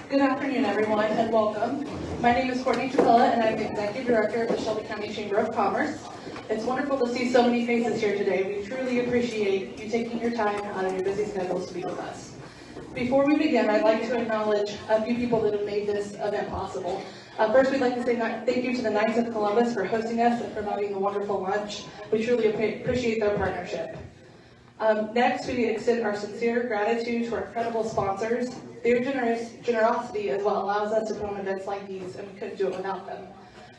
Good afternoon, everyone, and welcome. My name is Courtney Trapella, and I'm the Executive Director of the Shelby County Chamber of Commerce. It's wonderful to see so many faces here today. We truly appreciate you taking your time out of your busy schedules to be with us. Before we begin, I'd like to acknowledge a few people that have made this event possible. First, we'd like to say thank you to the Knights of Columbus for hosting us and providing a wonderful lunch. We truly appreciate their partnership. Next, we extend our sincere gratitude to our incredible sponsors. Their generosity is what allows us to put on events like these, and we couldn't do it without them.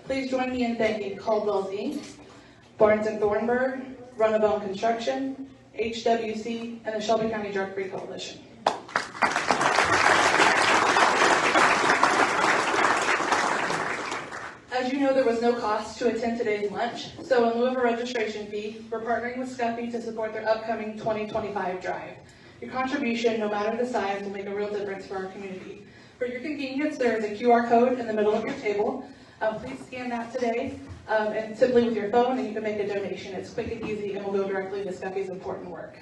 Please join me in thanking Caldwell's Inc., Barnes & Thornburg, Runnabone Construction, HWC, and the Shelby County Drug-Free Coalition. As you know, there was no cost to attend today's lunch, so in lieu of a registration fee, we're partnering with Scuffy to support their upcoming 2025 drive. Your contribution, no matter the size, will make a real difference for our community. For your convenience, there is a QR code in the middle of your table. Please scan that today, and simply with your phone, and you can make a donation. It's quick and easy, and will go directly to Scuffy's important work.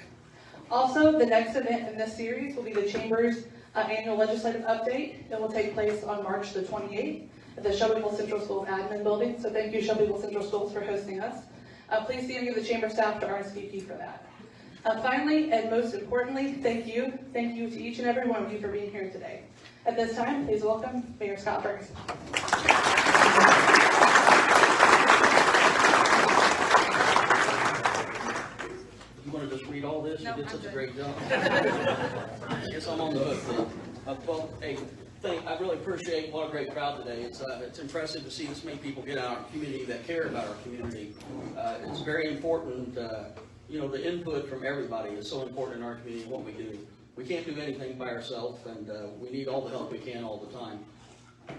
Also, the next event in this series will be the Chamber's annual legislative update. It will take place on March the 28th. At the Shelbyville Central Schools Admin Building, so thank you Shelbyville Central Schools for hosting us. Please see any of the Chamber staff to RSVP for that. Finally, and most importantly, thank you to each and every one of you for being here today. At this time, please welcome Mayor Scott Ferguson. You want to just read all this? No, you did such good. a great job. I guess I'm on the hook then. Well, hey, I really appreciate what a great crowd today. It's impressive to see this many people get out in our community that care about our community. It's very important, you know, the input from everybody is so important in our community, what we do. We can't do anything by ourselves, and we need all the help we can all the time.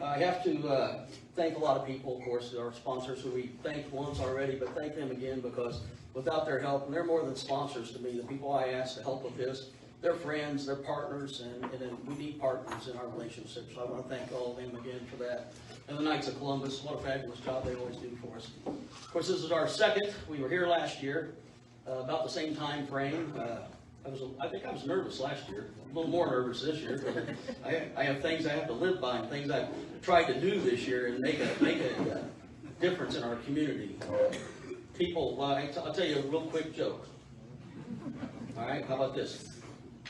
I have to thank a lot of people, of course, our sponsors who we thanked once already, but thank them again because without their help, and they're more than sponsors to me, the people I ask to help with this, they're friends, they're partners, and we need partners in our relationship. So I want to thank all of them again for that. And the Knights of Columbus, what a fabulous job they always do for us. Of course, this is our second. We were here last year, about the same time frame. I think I was nervous last year, a little more nervous this year. I have things I have to live by and things I've tried to do this year and make a difference in our community. People, I'll tell you a real quick joke. All right, how about this?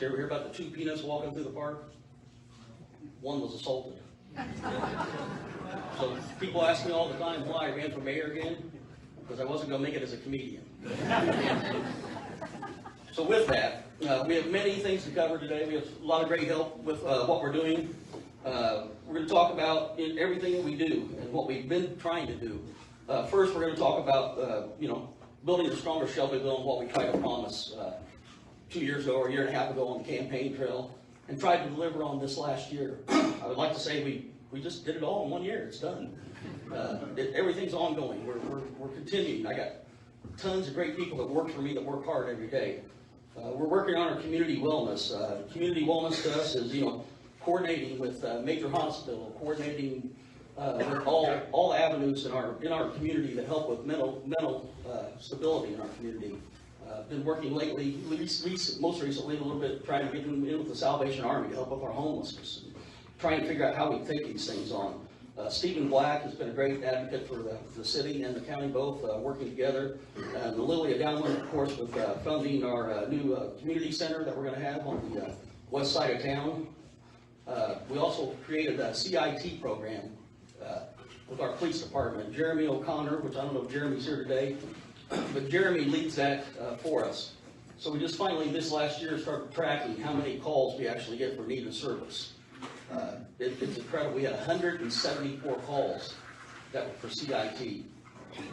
You ever hear about the two peanuts walking through the park? One was assaulted. So people ask me all the time why I ran for mayor again, because I wasn't going to make it as a comedian. So with that, we have many things to cover today. We have a lot of great help with what we're doing. We're going to talk about everything that we do and what we've been trying to do. First, we're going to talk about, you know, building a stronger Shelbyville and what we tried to promise 2 years ago or a year and a half ago on the campaign trail and tried to deliver on this last year. I would like to say we just did it all in 1 year. It's done. Everything's ongoing. We're continuing. I got tons of great people that work for me that work hard every day. We're working on our community wellness. Community wellness to us is, you know, coordinating with Major Hospital, coordinating with all avenues in our community that help with mental stability in our community. Been working lately, most recently, a little bit trying to get in with the Salvation Army to help with our homelessness, and trying to figure out how we take these things on. Stephen Black has been a great advocate for the city and the county both, working together. The Lily Endowment, of course, with funding our new community center that we're going to have on the west side of town. We also created a CIT program with our police department. Jeremy O'Connor, which I don't know if Jeremy's here today, but Jeremy leads that for us. So we just finally, this last year, started tracking how many calls we actually get for needed service. It's incredible. We had 174 calls that were for CIT.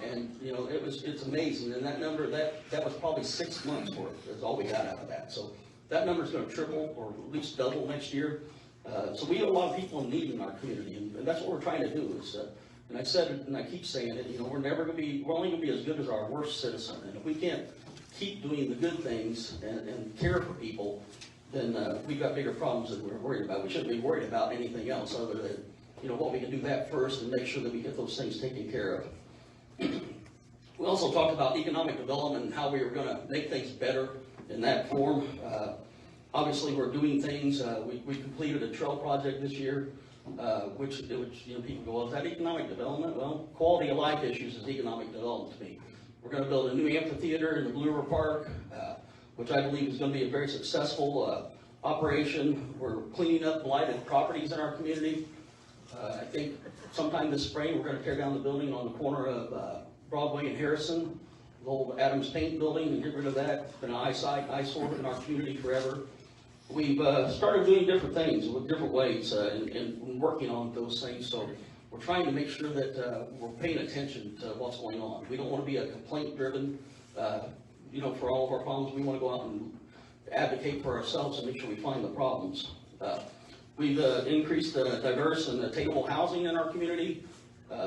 And, you know, it's amazing. And that number, that was probably 6 months worth, is all we got out of that. So that number is going to triple or at least double next year. So we have a lot of people in need in our community, and that's what we're trying to do. Is, and I said it, and I keep saying it, you know, we're only going to be as good as our worst citizen. And if we can't keep doing the good things and care for people, then we've got bigger problems that we're worried about. We shouldn't be worried about anything else other than, you know, what we can do that first and make sure that we get those things taken care of. We also talked about economic development and how we were going to make things better in that form. Obviously, we're doing things, we completed a trail project this year, which, you know, people go, well, is that economic development? Well, quality of life issues is economic development to me. We're gonna build a new amphitheater in the Blue River Park, which I believe is gonna be a very successful, operation. We're cleaning up blighted properties in our community. I think sometime this spring, we're gonna tear down the building on the corner of, Broadway and Harrison, the old Adams Paint building, and get rid of that. It's been an eyesore in our community forever. We've started doing different things with different ways and working on those things. So we're trying to make sure that we're paying attention to what's going on. We don't want to be a complaint-driven, you know, for all of our problems. We want to go out and advocate for ourselves and make sure we find the problems. We've increased the diverse and attainable housing in our community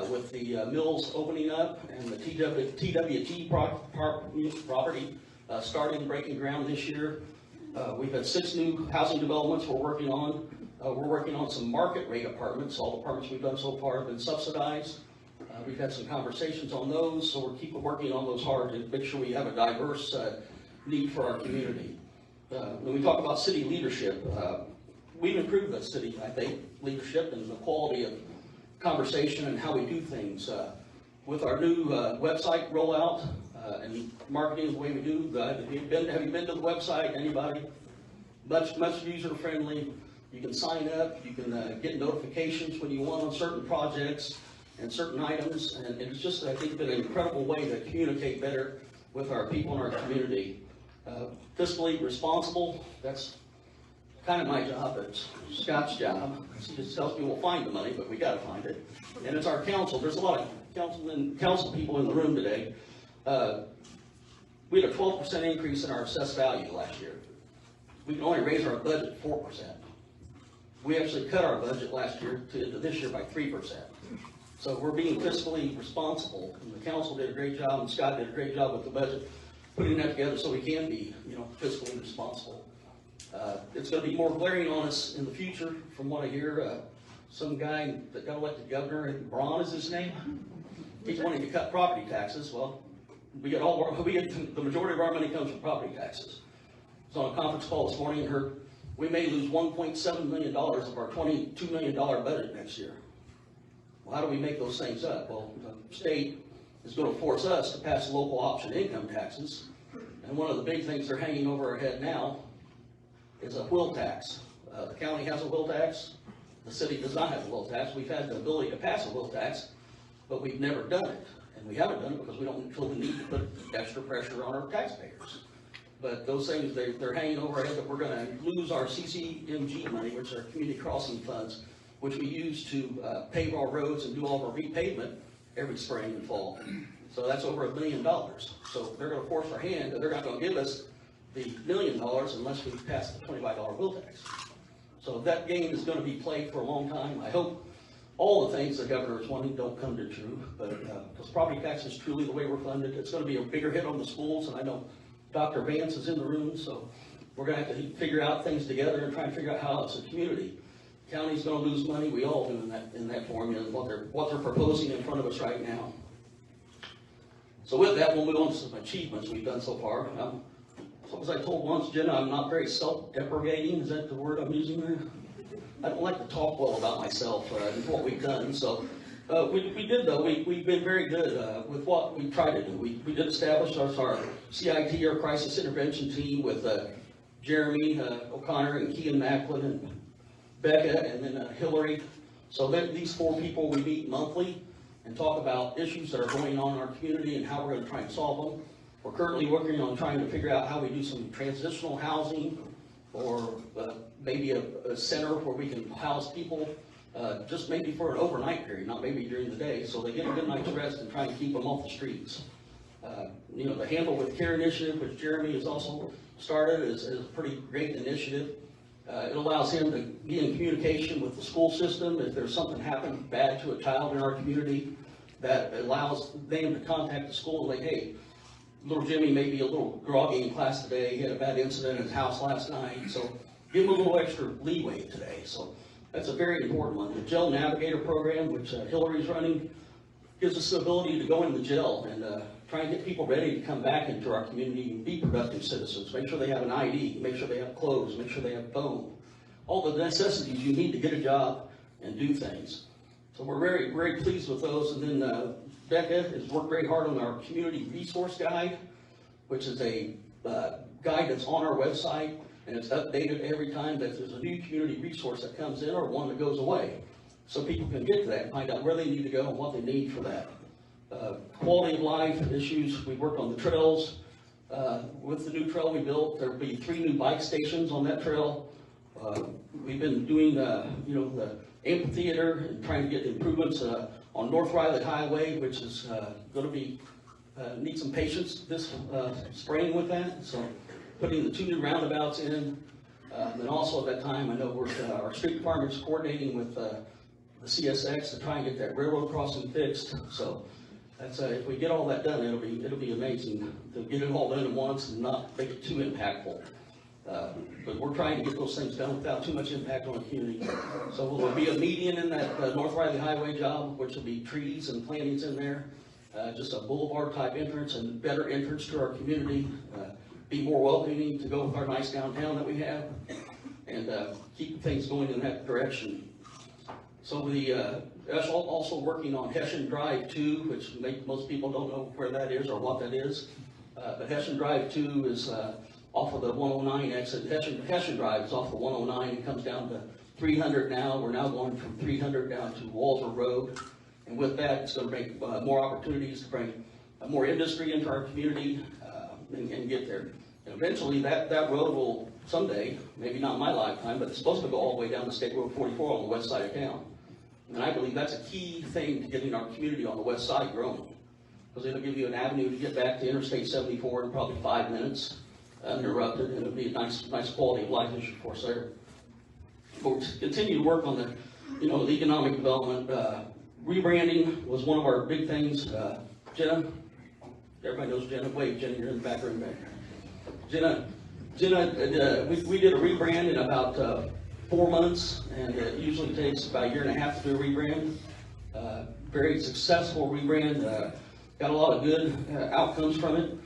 with the mills opening up and the TWT property starting breaking ground this year. We've had 6 new housing developments we're working on. We're working on some market rate apartments. All the apartments we've done so far have been subsidized. We've had some conversations on those, so we're keeping working on those hard to make sure we have a diverse need for our community. When we talk about city leadership, we've improved the city, I think, leadership and the quality of conversation and how we do things. With our new website rollout, and marketing the way we do. Have you been to the website? Anybody? Much user friendly. You can sign up. You can get notifications when you want on certain projects and certain items. And it's just, I think, been an incredible way to communicate better with our people in our community. Fiscally responsible. That's kind of my job. It's Scott's job. He just tells me we'll find the money, but we got to find it. And it's our council. There's a lot of council people in the room today. We had a 12% increase in our assessed value last year. We can only raise our budget 4%. We actually cut our budget last year to this year by 3%. So we're being fiscally responsible, and the council did a great job, and Scott did a great job with the budget, putting that together so we can be, you know, fiscally responsible. It's going to be more glaring on us in the future, from what I hear. Some guy that got elected governor, Braun is his name. He's wanting to cut property taxes. Well, we get the majority of our money comes from property taxes. I was on a conference call this morning and heard we may lose $1.7 million of our $22 million budget next year. Well, how do we make those things up? Well, the state is going to force us to pass local option income taxes. And one of the big things they're hanging over our head now is a wheel tax. The county has a wheel tax. The city does not have a wheel tax. We've had the ability to pass a wheel tax, but we've never done it. And we haven't done it because we don't feel the need to put extra pressure on our taxpayers. But those things, they're hanging over our head that we're going to lose our CCMG money, which are community crossing funds, which we use to pave our roads and do all of our repavement every spring and fall. So that's over $1 million. So they're going to force our hand, and they're not going to give us the $1 million unless we pass the $25 wheel tax. So that game is going to be played for a long time. I hope all the things the governor is wanting don't come to true, but because property tax is truly the way we're funded, it's going to be a bigger hit on the schools, and I know Dr. Vance is in the room, so we're going to have to figure out things together and try and figure out how as a community. County's going to lose money, we all do in that formula, what they're proposing in front of us right now. So with that, we'll move on to some achievements we've done so far. So as I told once, Jenna, I'm not very self-deprecating. Is that the word I'm using there? I don't like to talk well about myself and what we've done. So we did, though. We've been very good with what we tried to do. We did establish our CIT, our Crisis Intervention Team, with Jeremy O'Connor and Kean Macklin and Becca and then Hillary. So these 4 people, we meet monthly and talk about issues that are going on in our community and how we're going to try and solve them. We're currently working on trying to figure out how we do some transitional housing, or maybe a center where we can house people just maybe for an overnight period, not maybe during the day, so they get a good night's rest and try and keep them off the streets. You know, the Handle with Care initiative, which Jeremy has also started, is a pretty great initiative. It allows him to be in communication with the school system if there's something happened bad to a child in our community. That allows them to contact the school and say, hey, little Jimmy may be a little groggy in class today. He had a bad incident in his house last night. So give him a little extra leeway today. So that's a very important one. The Jail Navigator program, which Hillary's running, gives us the ability to go into jail and try and get people ready to come back into our community and be productive citizens. Make sure they have an ID, make sure they have clothes, make sure they have a phone. All the necessities you need to get a job and do things. So we're very, very pleased with those. And then Becca has worked very hard on our community resource guide, which is a guide that's on our website, and it's updated every time that there's a new community resource that comes in or one that goes away. So people can get to that and find out where they need to go and what they need for that. Quality of life issues, we worked on the trails. With the new trail we built, there'll be 3 new bike stations on that trail. We've been doing, the amphitheater and trying to get improvements on North Riley Highway, which is going to be need some patience this spring with that. So putting the 2 new roundabouts in. And also at that time, I know our street department's coordinating with the CSX to try and get that railroad crossing fixed. So that's if we get all that done, it'll be amazing to get it all done at once and not make it too impactful. But we're trying to get those things done without too much impact on the community. So there'll be a median in that North Riley Highway job, which will be trees and plantings in there. Just a boulevard type entrance and better entrance to our community. Be more welcoming to go with our nice downtown that we have, and keep things going in that direction. So that's also working on Hessian Drive 2, which most people don't know where that is or what that is. But Hessian Drive 2 is off of the 109 exit. Hessian Drive is off the 109 and comes down to 300 now. We're now going from 300 down to Walter Road. And with that, it's going to make more opportunities to bring more industry into our community and get there. And eventually, that road will someday, maybe not in my lifetime, but it's supposed to go all the way down to State Road 44 on the west side of town. And I believe that's a key thing to getting our community on the west side growing. Because it'll give you an avenue to get back to Interstate 74 in probably 5 minutes, uninterrupted, and it'll be a nice quality of life issue for us there. But we'll continue to work on the economic development. Rebranding was one of our big things. Jenna, everybody knows Jenna. Wait, Jenna, you're in the back room back there. Jenna, we did a rebrand in about 4 months, and it usually takes about a year and a half to do a rebrand. Very successful rebrand. Got a lot of good outcomes from it.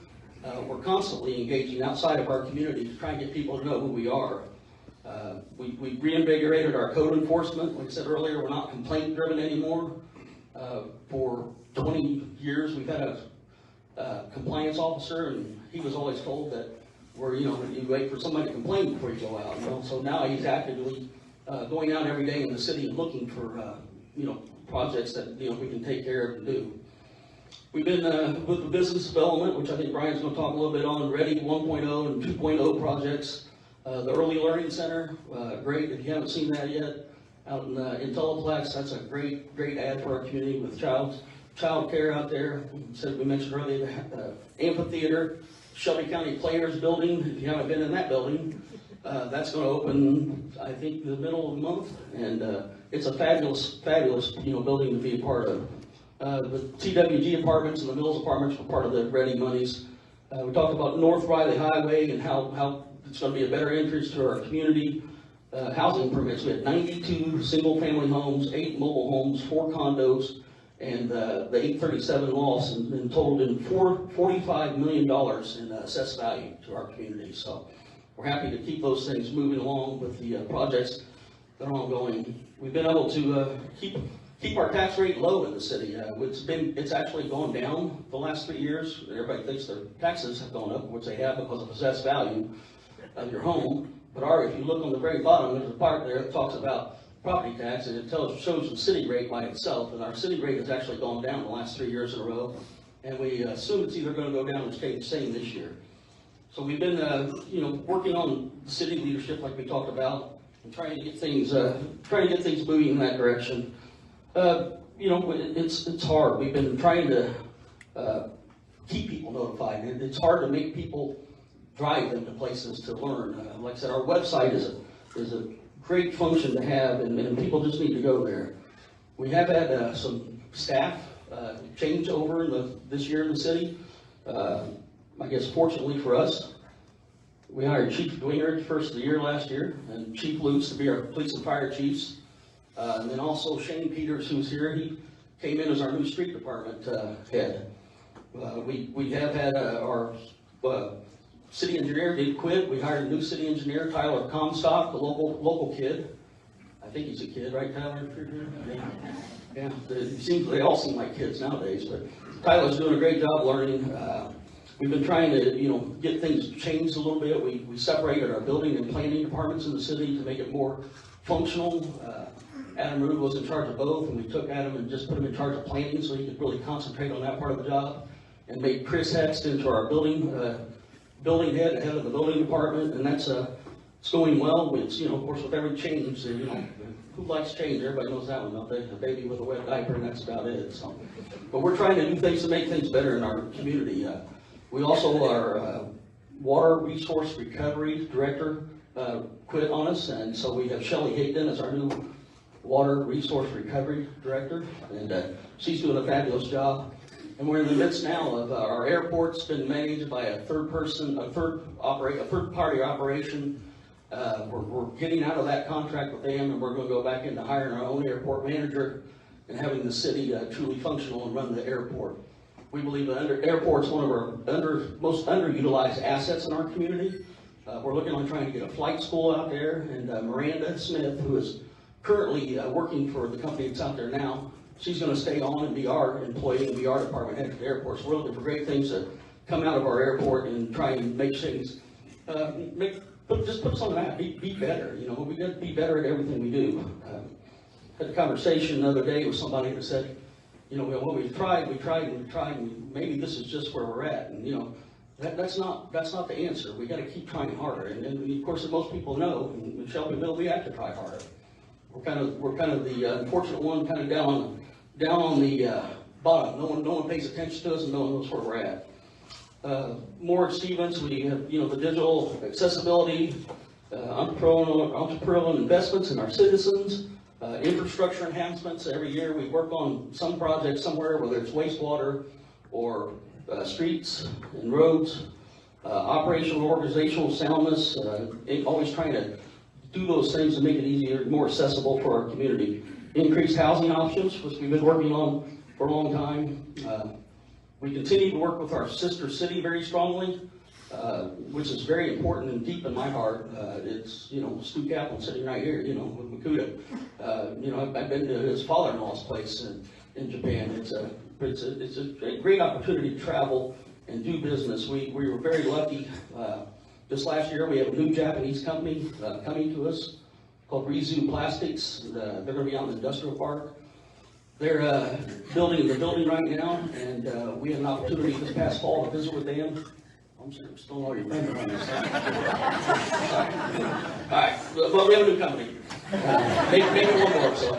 We're constantly engaging outside of our community to try and get people to know who we are. We reinvigorated our code enforcement. Like I said earlier, we're not complaint driven anymore. For 20 years, we've had a compliance officer, and he was always told that you wait for somebody to complain before you go out. So now he's actively going out every day in the city and looking for projects that we can take care of and do. We've been with the business development, which I think Brian's going to talk a little bit on, Ready 1.0 and 2.0 projects. The Early Learning Center, great. If you haven't seen that yet, out in Telleplex, that's a great ad for our community with child care out there. We mentioned earlier the amphitheater, Shelby County Players Building. If you haven't been in that building, that's going to open, I think, the middle of the month, and it's a fabulous building to be a part of. The TWG apartments and the Mills apartments were part of the Ready monies. We talked about North Riley Highway and how it's going to be a better entrance to our community. Housing permits. We had 92 single-family homes, 8 mobile homes, 4 condos, and the 837 lofts, and totaled in $45 million in assessed value to our community. So we're happy to keep those things moving along with the projects that are ongoing. We've been able to keep our tax rate low in the city. It's actually gone down the last 3 years. Everybody thinks their taxes have gone up, which they have because of assessed value of your home. But if you look on the very bottom, there's a part there that talks about property tax, and it shows the city rate by itself. And our city rate has actually gone down the last 3 years in a row, and we assume it's either going to go down or stay the same this year. So we've been, working on the city leadership, like we talked about, and trying to get things moving in that direction. It's hard. We've been trying to keep people notified. It's hard to make people drive them to places to learn. Like I said, our website is a great function to have, and people just need to go there. We have had some staff change over this year in the city. I guess fortunately for us, we hired Chief Dwinger first of the year last year, and Chief Lutz to be our police and fire chiefs. And then also Shane Peters, who's here, came in as our new street department head. We have had our city engineer did quit. We hired a new city engineer, Tyler Comstock, a local kid. I think he's a kid, right, Tyler? Yeah. They all seem like kids nowadays, but Tyler's doing a great job learning. We've been trying to, get things changed a little bit. We separated our building and planning departments in the city to make it more functional. Adam Rude was in charge of both, and we took Adam and just put him in charge of planning so he could really concentrate on that part of the job, and made Chris Hext into our building head of the building department, and that's it's going well. It's, of course, with every change, who likes change? Everybody knows that one, don't they? A baby with a wet diaper, and that's about it. So, but we're trying to do things to make things better in our community. We also, our water resource recovery director quit on us, and so we have Shelley Higdon as our new water resource recovery director, and she's doing a fabulous job. And we're in the midst now of our airport's been managed by a third party operation. We're getting out of that contract with them, and we're going to go back into hiring our own airport manager and having the city truly functional and run the airport. We believe the airport's one of our most underutilized assets in our community. We're looking on trying to get a flight school out there, and Miranda Smith, who is currently working for the company that's out there now, she's going to stay on and be our employee and be our department head at the airport. So we're looking for great things to come out of our airport and try and make things, just put something out, be better. We got to be better at everything we do. Had a conversation the other day with somebody that said, well, we tried, and maybe this is just where we're at. And that's not the answer. We got to keep trying harder. And of course, as most people know, in Shelbyville, we have to try harder. We're kind of the unfortunate one, kind of down on the bottom. No one pays attention to us, and no one knows where we're at. More achievements. We have the digital accessibility, entrepreneurial investments in our citizens, infrastructure enhancements. Every year we work on some project somewhere, whether it's wastewater or streets and roads, operational organizational soundness, always trying to do those things to make it easier, more accessible for our community. Increased housing options, which we've been working on for a long time. We continue to work with our sister city very strongly, which is very important and deep in my heart. It's, Stu Kaplan sitting right here, with Makuta. I've been to his father-in-law's place in Japan. It's a great opportunity to travel and do business. We were very lucky. This last year, we have a new Japanese company coming to us called Rizu Plastics. They're going to be out in the industrial park. They're building the building right now, and we had an opportunity this past fall to visit with them. I'm sorry, I'm still all your finger on this. All right, well, we have a new company. Maybe one more. So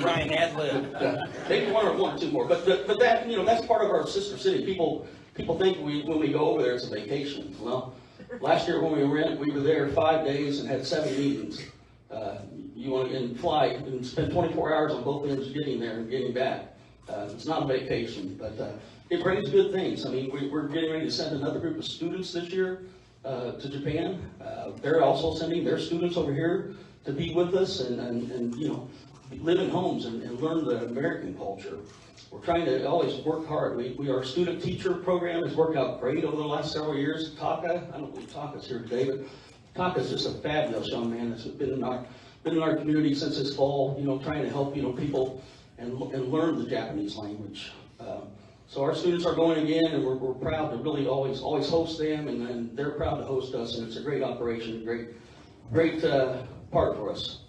Brian Hadlib. Maybe one or two more. But that that's part of our sister city. People think when we go over there it's a vacation. Well, last year when we were there 5 days and had 7 meetings. You want to fly and spend 24 hours on both ends getting there and getting back. It's not a vacation, but it brings good things. I mean, we're getting ready to send another group of students this year to Japan. They're also sending their students over here to be with us and live in homes and learn the American culture. We're trying to always work hard. Our student teacher program has worked out great over the last several years. Taka, I don't believe Taka's here today, but Taka's just a fabulous young man that's been in our community since this fall, trying to help, people and learn the Japanese language. So our students are going again, and we're proud to really always host them, and they're proud to host us, and it's a great operation, great part for us.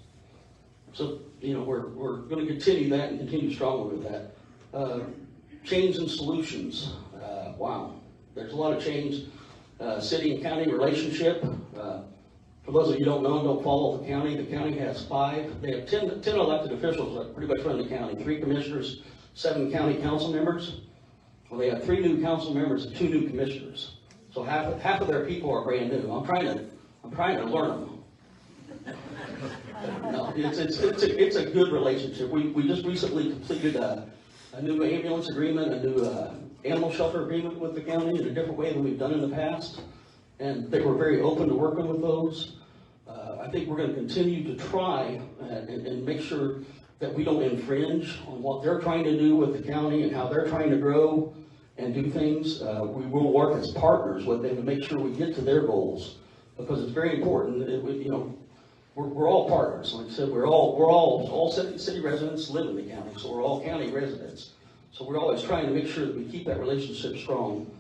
So, we're going to continue that and continue strongly with that. Change and solutions. Wow. There's a lot of change. City and county relationship. For those of you who don't know and don't follow the county has 5. They have 10 elected officials that pretty much run the county. 3 commissioners, 7 county council members. Well, they have 3 new council members and 2 new commissioners. So half of their people are brand new. I'm trying to learn them. No, it's a good relationship. We just recently completed a new ambulance agreement, a new animal shelter agreement with the county in a different way than we've done in the past. And they were very open to working with those. I think we're going to continue to try and make sure that we don't infringe on what they're trying to do with the county and how they're trying to grow and do things. We will work as partners with them to make sure we get to their goals, because it's very important. We're all partners. Like I said, we're all city residents live in the county, so we're all county residents. So we're always trying to make sure that we keep that relationship strong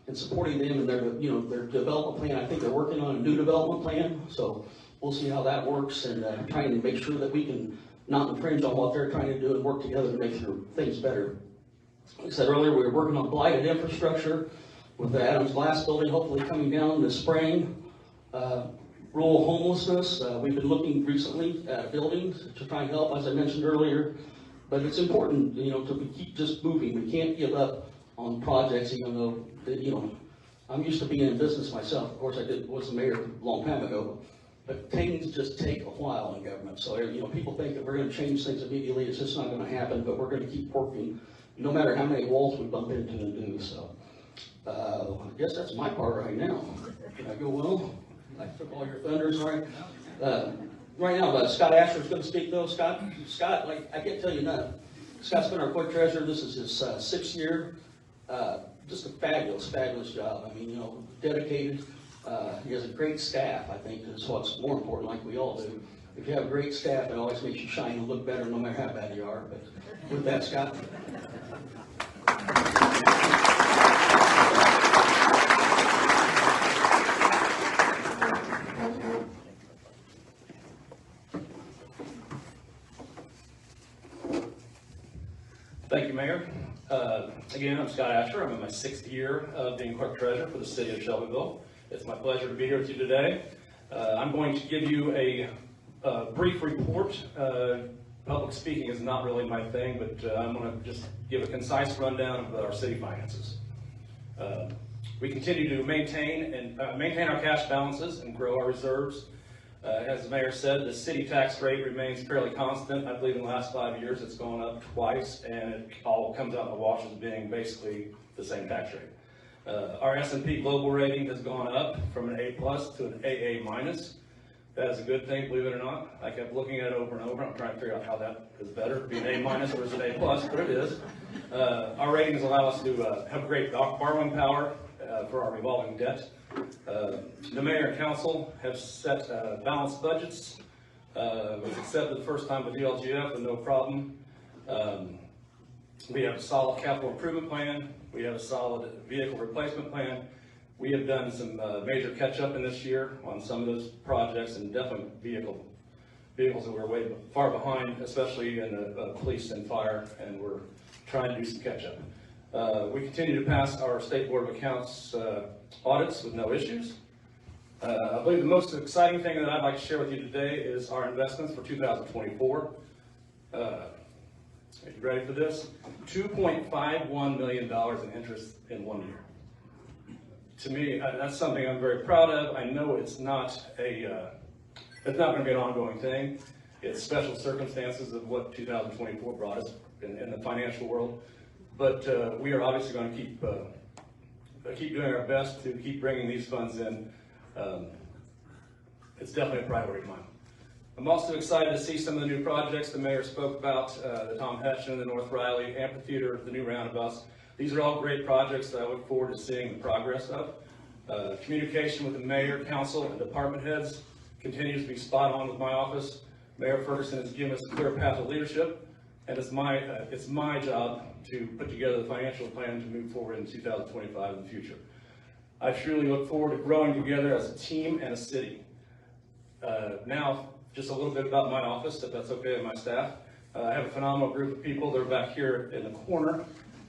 and supporting them in their development plan. I think they're working on a new development plan, so we'll see how that works, and trying to make sure that we can not infringe on what they're trying to do and work together to make sure things better. Like I said earlier, we were working on blighted infrastructure with the Adams Glass building hopefully coming down this spring. Rural homelessness, we've been looking recently at buildings to try and help, as I mentioned earlier. But it's important, to keep just moving. We can't give up on projects, even though, I'm used to being in business myself. Of course, was the mayor a long time ago. But things just take a while in government. So, people think that we're going to change things immediately. It's just not going to happen, but we're going to keep working, no matter how many walls we bump into and do. So, I guess that's my part right now. Can I go well? I took all your thunder, sorry. Right now, Scott Asher is going to speak, though. Scott, I can't tell you enough. Scott's been our clerk treasurer. This is his 6th year. Just a fabulous job. I mean, dedicated. He has a great staff, I think, is what's more important, like we all do. If you have a great staff, it always makes you shine and look better, no matter how bad you are. But with that, Scott. Thank you, Mayor. Again, I'm Scott Asher. I'm in my 6th year of being clerk treasurer for the city of Shelbyville. It's my pleasure to be here with you today. I'm going to give you a brief report. Public speaking is not really my thing, but I'm going to just give a concise rundown of our city finances. We continue to maintain our cash balances and grow our reserves. As the mayor said, the city tax rate remains fairly constant. I believe in the last 5 years it's gone up twice, and it all comes out in the wash as being basically the same tax rate. Our S&P global rating has gone up from an A+ to an AA-. That is a good thing, believe it or not. I kept looking at it over and over. I'm trying to figure out how that is better, be an A- or is it A+, but it is. Our ratings allow us to have great borrowing power for our revolving debt. The mayor and council have set balanced budgets. It was accepted the first time with DLGF with no problem. We have a solid capital improvement plan. We have a solid vehicle replacement plan. We have done some major catch-up in this year on some of those projects, and definitely vehicles that we're way far behind, especially in the police and fire, and we're trying to do some catch-up. We continue to pass our State Board of Accounts audits with no issues. I believe the most exciting thing that I'd like to share with you today is our investments for 2024. Are you ready for this? $2.51 million in interest in 1 year. To me, that's something I'm very proud of. I know it's not going to be an ongoing thing. It's special circumstances of what 2024 brought us in the financial world. But we are obviously going to keep doing our best to keep bringing these funds in. It's definitely a priority of mine. I'm also excited to see some of the new projects the mayor spoke about, the Tom Hutchin, the North Riley Amphitheater, the new roundabouts. These are all great projects that I look forward to seeing the progress of. Communication with the mayor, council, and department heads continues to be spot on with my office. Mayor Ferguson has given us a clear path of leadership, and it's my job to put together the financial plan to move forward in 2025 in the future. I truly look forward to growing together as a team and a city. Now, just a little bit about my office, if that's okay with my staff. I have a phenomenal group of people. They're back here in the corner.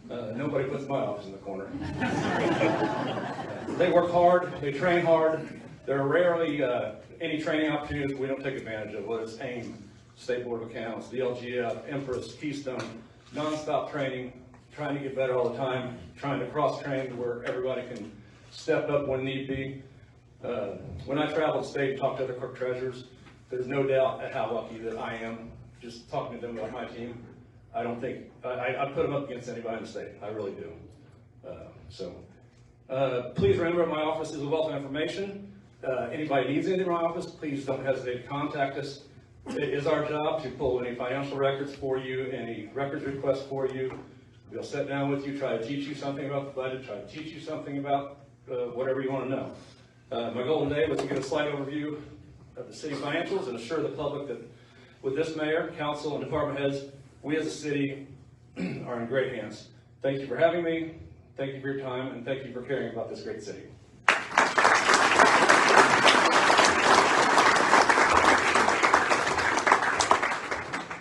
Nobody puts my office in the corner. They work hard, they train hard. There are rarely any training opportunities we don't take advantage of, whether it's AIM, State Board of Accounts, DLGF, Empress, Keystone, nonstop training, trying to get better all the time, trying to cross-train to where everybody can step up when need be. When I travel the state and talk to other clerk treasurers, there's no doubt at how lucky that I am just talking to them about my team. I don't think, I put them up against anybody in the state. I really do. Please remember my office is a wealth of information. Anybody needs anything in my office, please don't hesitate to contact us. It is our job to pull any financial records for you, any records requests for you. We'll sit down with you, try to teach you something about the budget, try to teach you something about whatever you want to know. My goal today was to get a slight overview of the city financials and assure the public that with this mayor, council, and department heads, we as a city are in great hands. Thank you for having me, thank you for your time, and thank you for caring about this great city.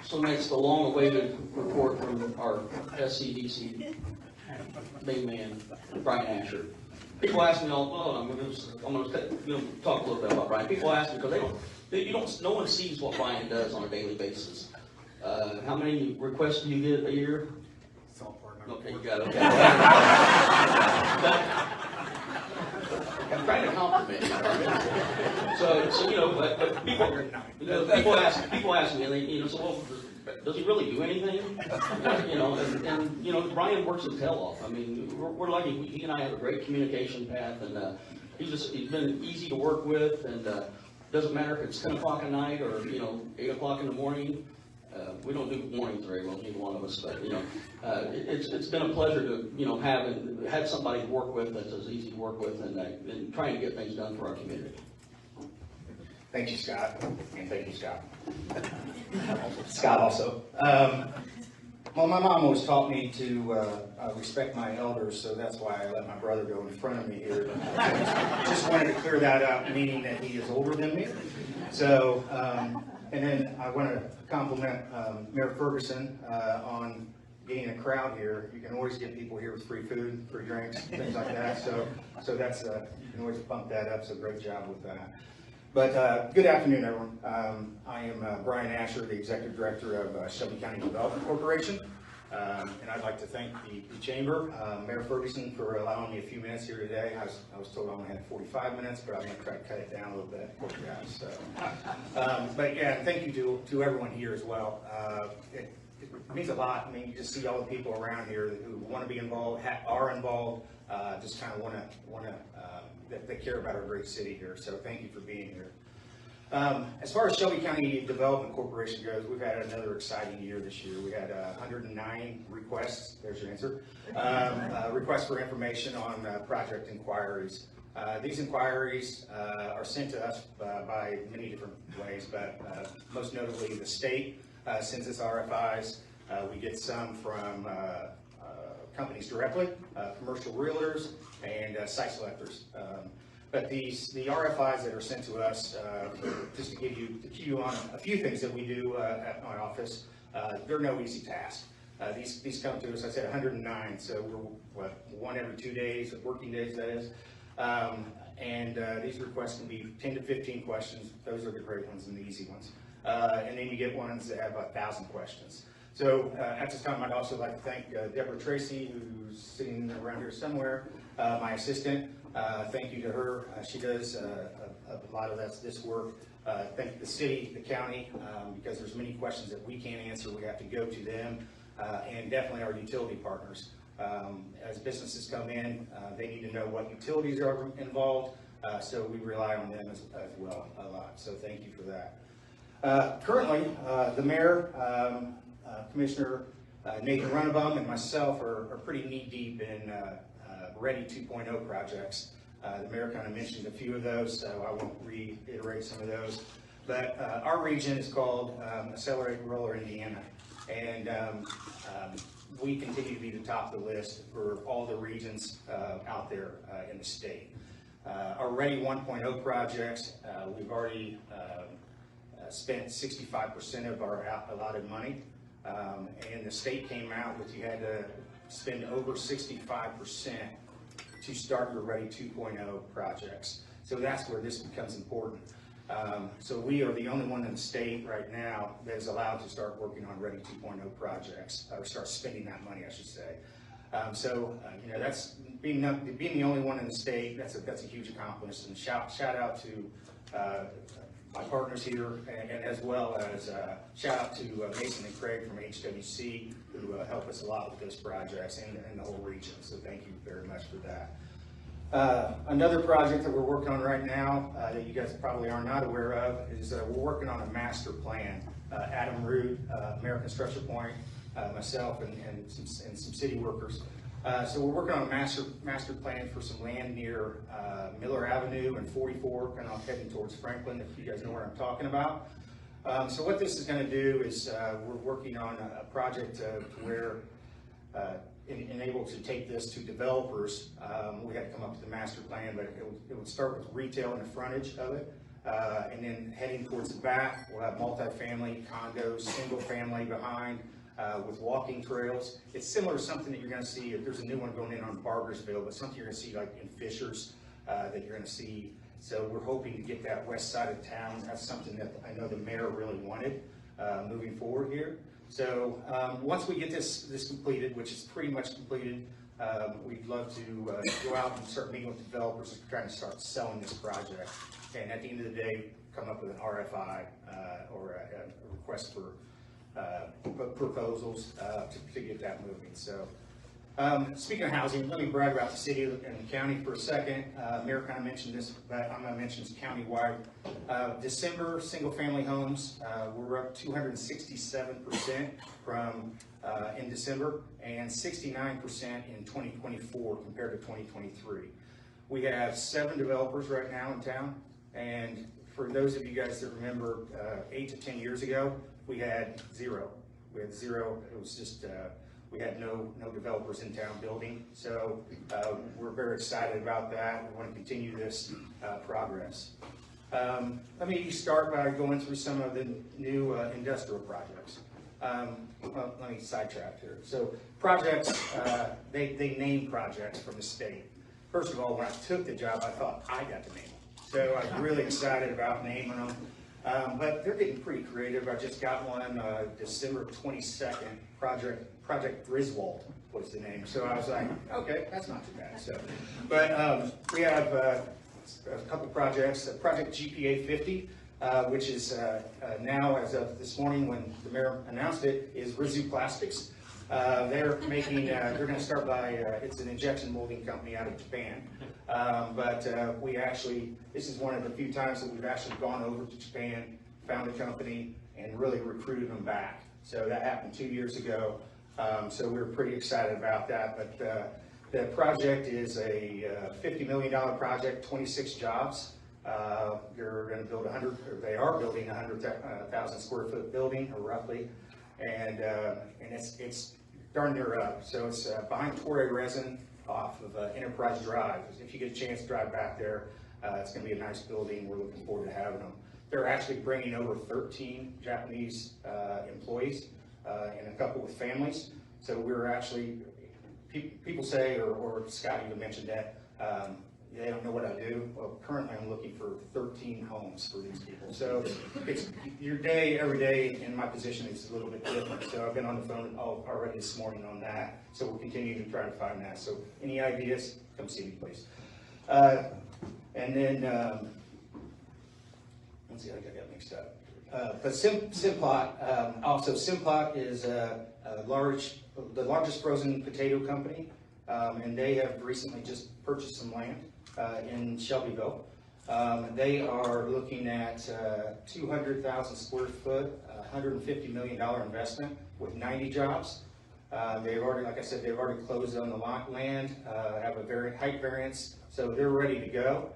So next, the long-awaited report from our SCDC main man, Brian Asher. People ask me all, well, I'm going to talk a little bit about Brian. People ask me because no one sees what Brian does on a daily basis. How many requests do you get a year? Okay, you got it. Okay. I'm trying to compliment you. So you know, but people ask me, and they, so well, does he really do anything? And Brian works his tail off. I mean, we're lucky. He and I have a great communication path, and he's been easy to work with, and doesn't matter if it's 10 o'clock at night or 8 o'clock in the morning. We don't do mornings very well, neither one of us, but it's been a pleasure to have somebody to work with that's as easy to work with, and trying to get things done for our community. Thank you, Scott, and thank you, Scott. Scott also. Well, my mom always taught me to respect my elders, so that's why I let my brother go in front of me here. Just wanted to clear that up, meaning that he is older than me. So, and then I want to compliment Mayor Ferguson on getting a crowd here. You can always get people here with free food, free drinks, things like that. So that's you can always bump that up. So great job with that. But good afternoon, everyone. I am Brian Asher, the Executive Director of Shelby County Development Corporation. And I'd like to thank the Chamber, Mayor Ferguson, for allowing me a few minutes here today. I was told I only had 45 minutes, but I'm going to try to cut it down a little bit for you guys. So, but yeah, thank you to everyone here as well. It means a lot. I mean, you just see all the people around here who want to be involved, are involved, just kind of want to that care about our great city here. So thank you for being here. As far as Shelby County Development Corporation goes, we've had another exciting year this year. We had 109 requests, there's your answer, requests for information on project inquiries. These inquiries are sent to us by many different ways, but most notably the state sends us RFIs. We get some from companies directly, commercial realtors, and site selectors. But the RFIs that are sent to us, just to give you on a few things that we do at my office, they're no easy task. These come to us, I said 109, so we're one every 2 days, working days that is. And these requests can be 10 to 15 questions. Those are the great ones and the easy ones. And then you get ones that have 1,000 questions. So at this time, I'd also like to thank Deborah Tracy, who's sitting around here somewhere, my assistant. Thank you to her. She does a lot of this work. Thank the city, the county, because there's many questions that we can't answer. We have to go to them, and definitely our utility partners. As businesses come in, they need to know what utilities are involved, so we rely on them as well a lot. So thank you for that. Currently, the mayor, Commissioner Nathan Runnebohm, and myself are pretty knee-deep in Ready 2.0 projects. The mayor kind of mentioned a few of those, so I won't reiterate some of those. But our region is called Accelerate Rural Indiana, and we continue to be the top of the list for all the regions out there in the state. Our Ready 1.0 projects, we've already spent 65% of our allotted money, and the state came out with you had to spend over 65% to start your Ready 2.0 projects. So that's where this becomes important. So we are the only one in the state right now that is allowed to start working on Ready 2.0 projects, or start spending that money, I should say. That's being the only one in the state. That's a huge accomplishment. And shout out to my partners here, and as well as shout out to Mason and Craig from HWC, who help us a lot with those projects and the whole region. So thank you very much for that. Another project that we're working on right now that you guys probably are not aware of is we're working on a master plan. Adam Root, American Structure Point, myself, and some city workers. So we're working on a master plan for some land near Miller Avenue and 44, kind of heading towards Franklin, if you guys know what I'm talking about. So what this is going to do is we're working on a project where able to take this to developers. We had to come up with a master plan, but it would start with retail in the frontage of it. And then heading towards the back, we'll have multifamily, condos, single family behind, with walking trails. It's similar to something that you're gonna see, there's a new one going in on Barbersville, but something you're gonna see like in Fishers, that you're gonna see. So we're hoping to get that west side of town. That's something that I know the mayor really wanted, moving forward here. So once we get this completed, which is pretty much completed, we'd love to go out and start meeting with developers and trying to start selling this project. And at the end of the day, come up with an RFI or a request for proposals to get that moving. So speaking of housing, let me brag about the city and the county for a second. Mayor kind of mentioned this, but I'm going to mention this countywide. December single-family homes, we're up 267% from in December, and 69% in 2024 compared to 2023. We have 7 developers right now in town, and for those of you guys that remember, 8 to 10 years ago, we had 0. We had 0. It was just we had no developers in town building, so we're very excited about that. We want to continue this progress. Let me start by going through some of the new industrial projects. Well, let me sidetrack here. So projects, they name projects from the state. First of all, when I took the job, I thought I got to name them. So I was really excited about naming them. But they're getting pretty creative. I just got one December 22nd, Project Griswold was the name. So I was like, okay, that's not too bad. So, but we have a couple projects. Project GPA 50, which is now, as of this morning when the mayor announced it, is Rizzu Plastics. They're making, they're going to start by, it's an injection molding company out of Japan. But we actually, this is one of the few times that we've actually gone over to Japan, found a company, and really recruited them back. So that happened 2 years ago. So we're pretty excited about that. But the project is a $50 million project, 26 jobs. They're going to build they are building a 100,000 square foot building, or roughly. And it's darn near up. So it's behind Torrey Resin off of Enterprise Drive. If you get a chance to drive back there, it's going to be a nice building. We're looking forward to having them. They're actually bringing over 13 Japanese employees and a couple with families. So we're actually, people say, or Scott even mentioned that, they don't know what I do. Well, currently I'm looking for 13 homes for these people. So it's your day, every day in my position is a little bit different. So I've been on the phone already this morning on that. So we'll continue to try to find that. So any ideas, come see me, please. And then, let's see, I got mixed up. But Simplot, also Simplot is the largest frozen potato company. And they have recently just purchased some land in Shelbyville. They are looking at 200,000 square foot, $150 million investment with 90 jobs. They've already, like I said, they've already closed on the land, have a very height variance, so they're ready to go.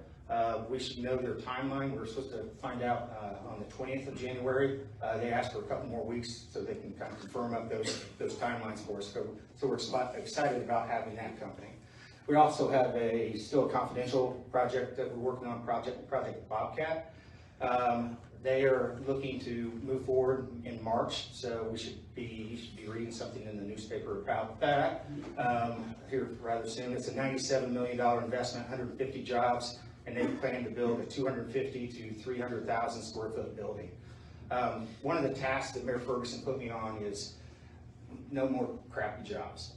We should know their timeline. We're supposed to find out on the 20th of January. They asked for a couple more weeks so they can kind of confirm up those timelines for us. So we're excited about having that company. We also have still a confidential project that we're working on, Project Bobcat. They are looking to move forward in March, so you should be reading something in the newspaper about that here rather soon. It's a $97 million investment, 150 jobs, and they plan to build a 250 to 300,000 square foot building. One of the tasks that Mayor Ferguson put me on is no more crappy jobs.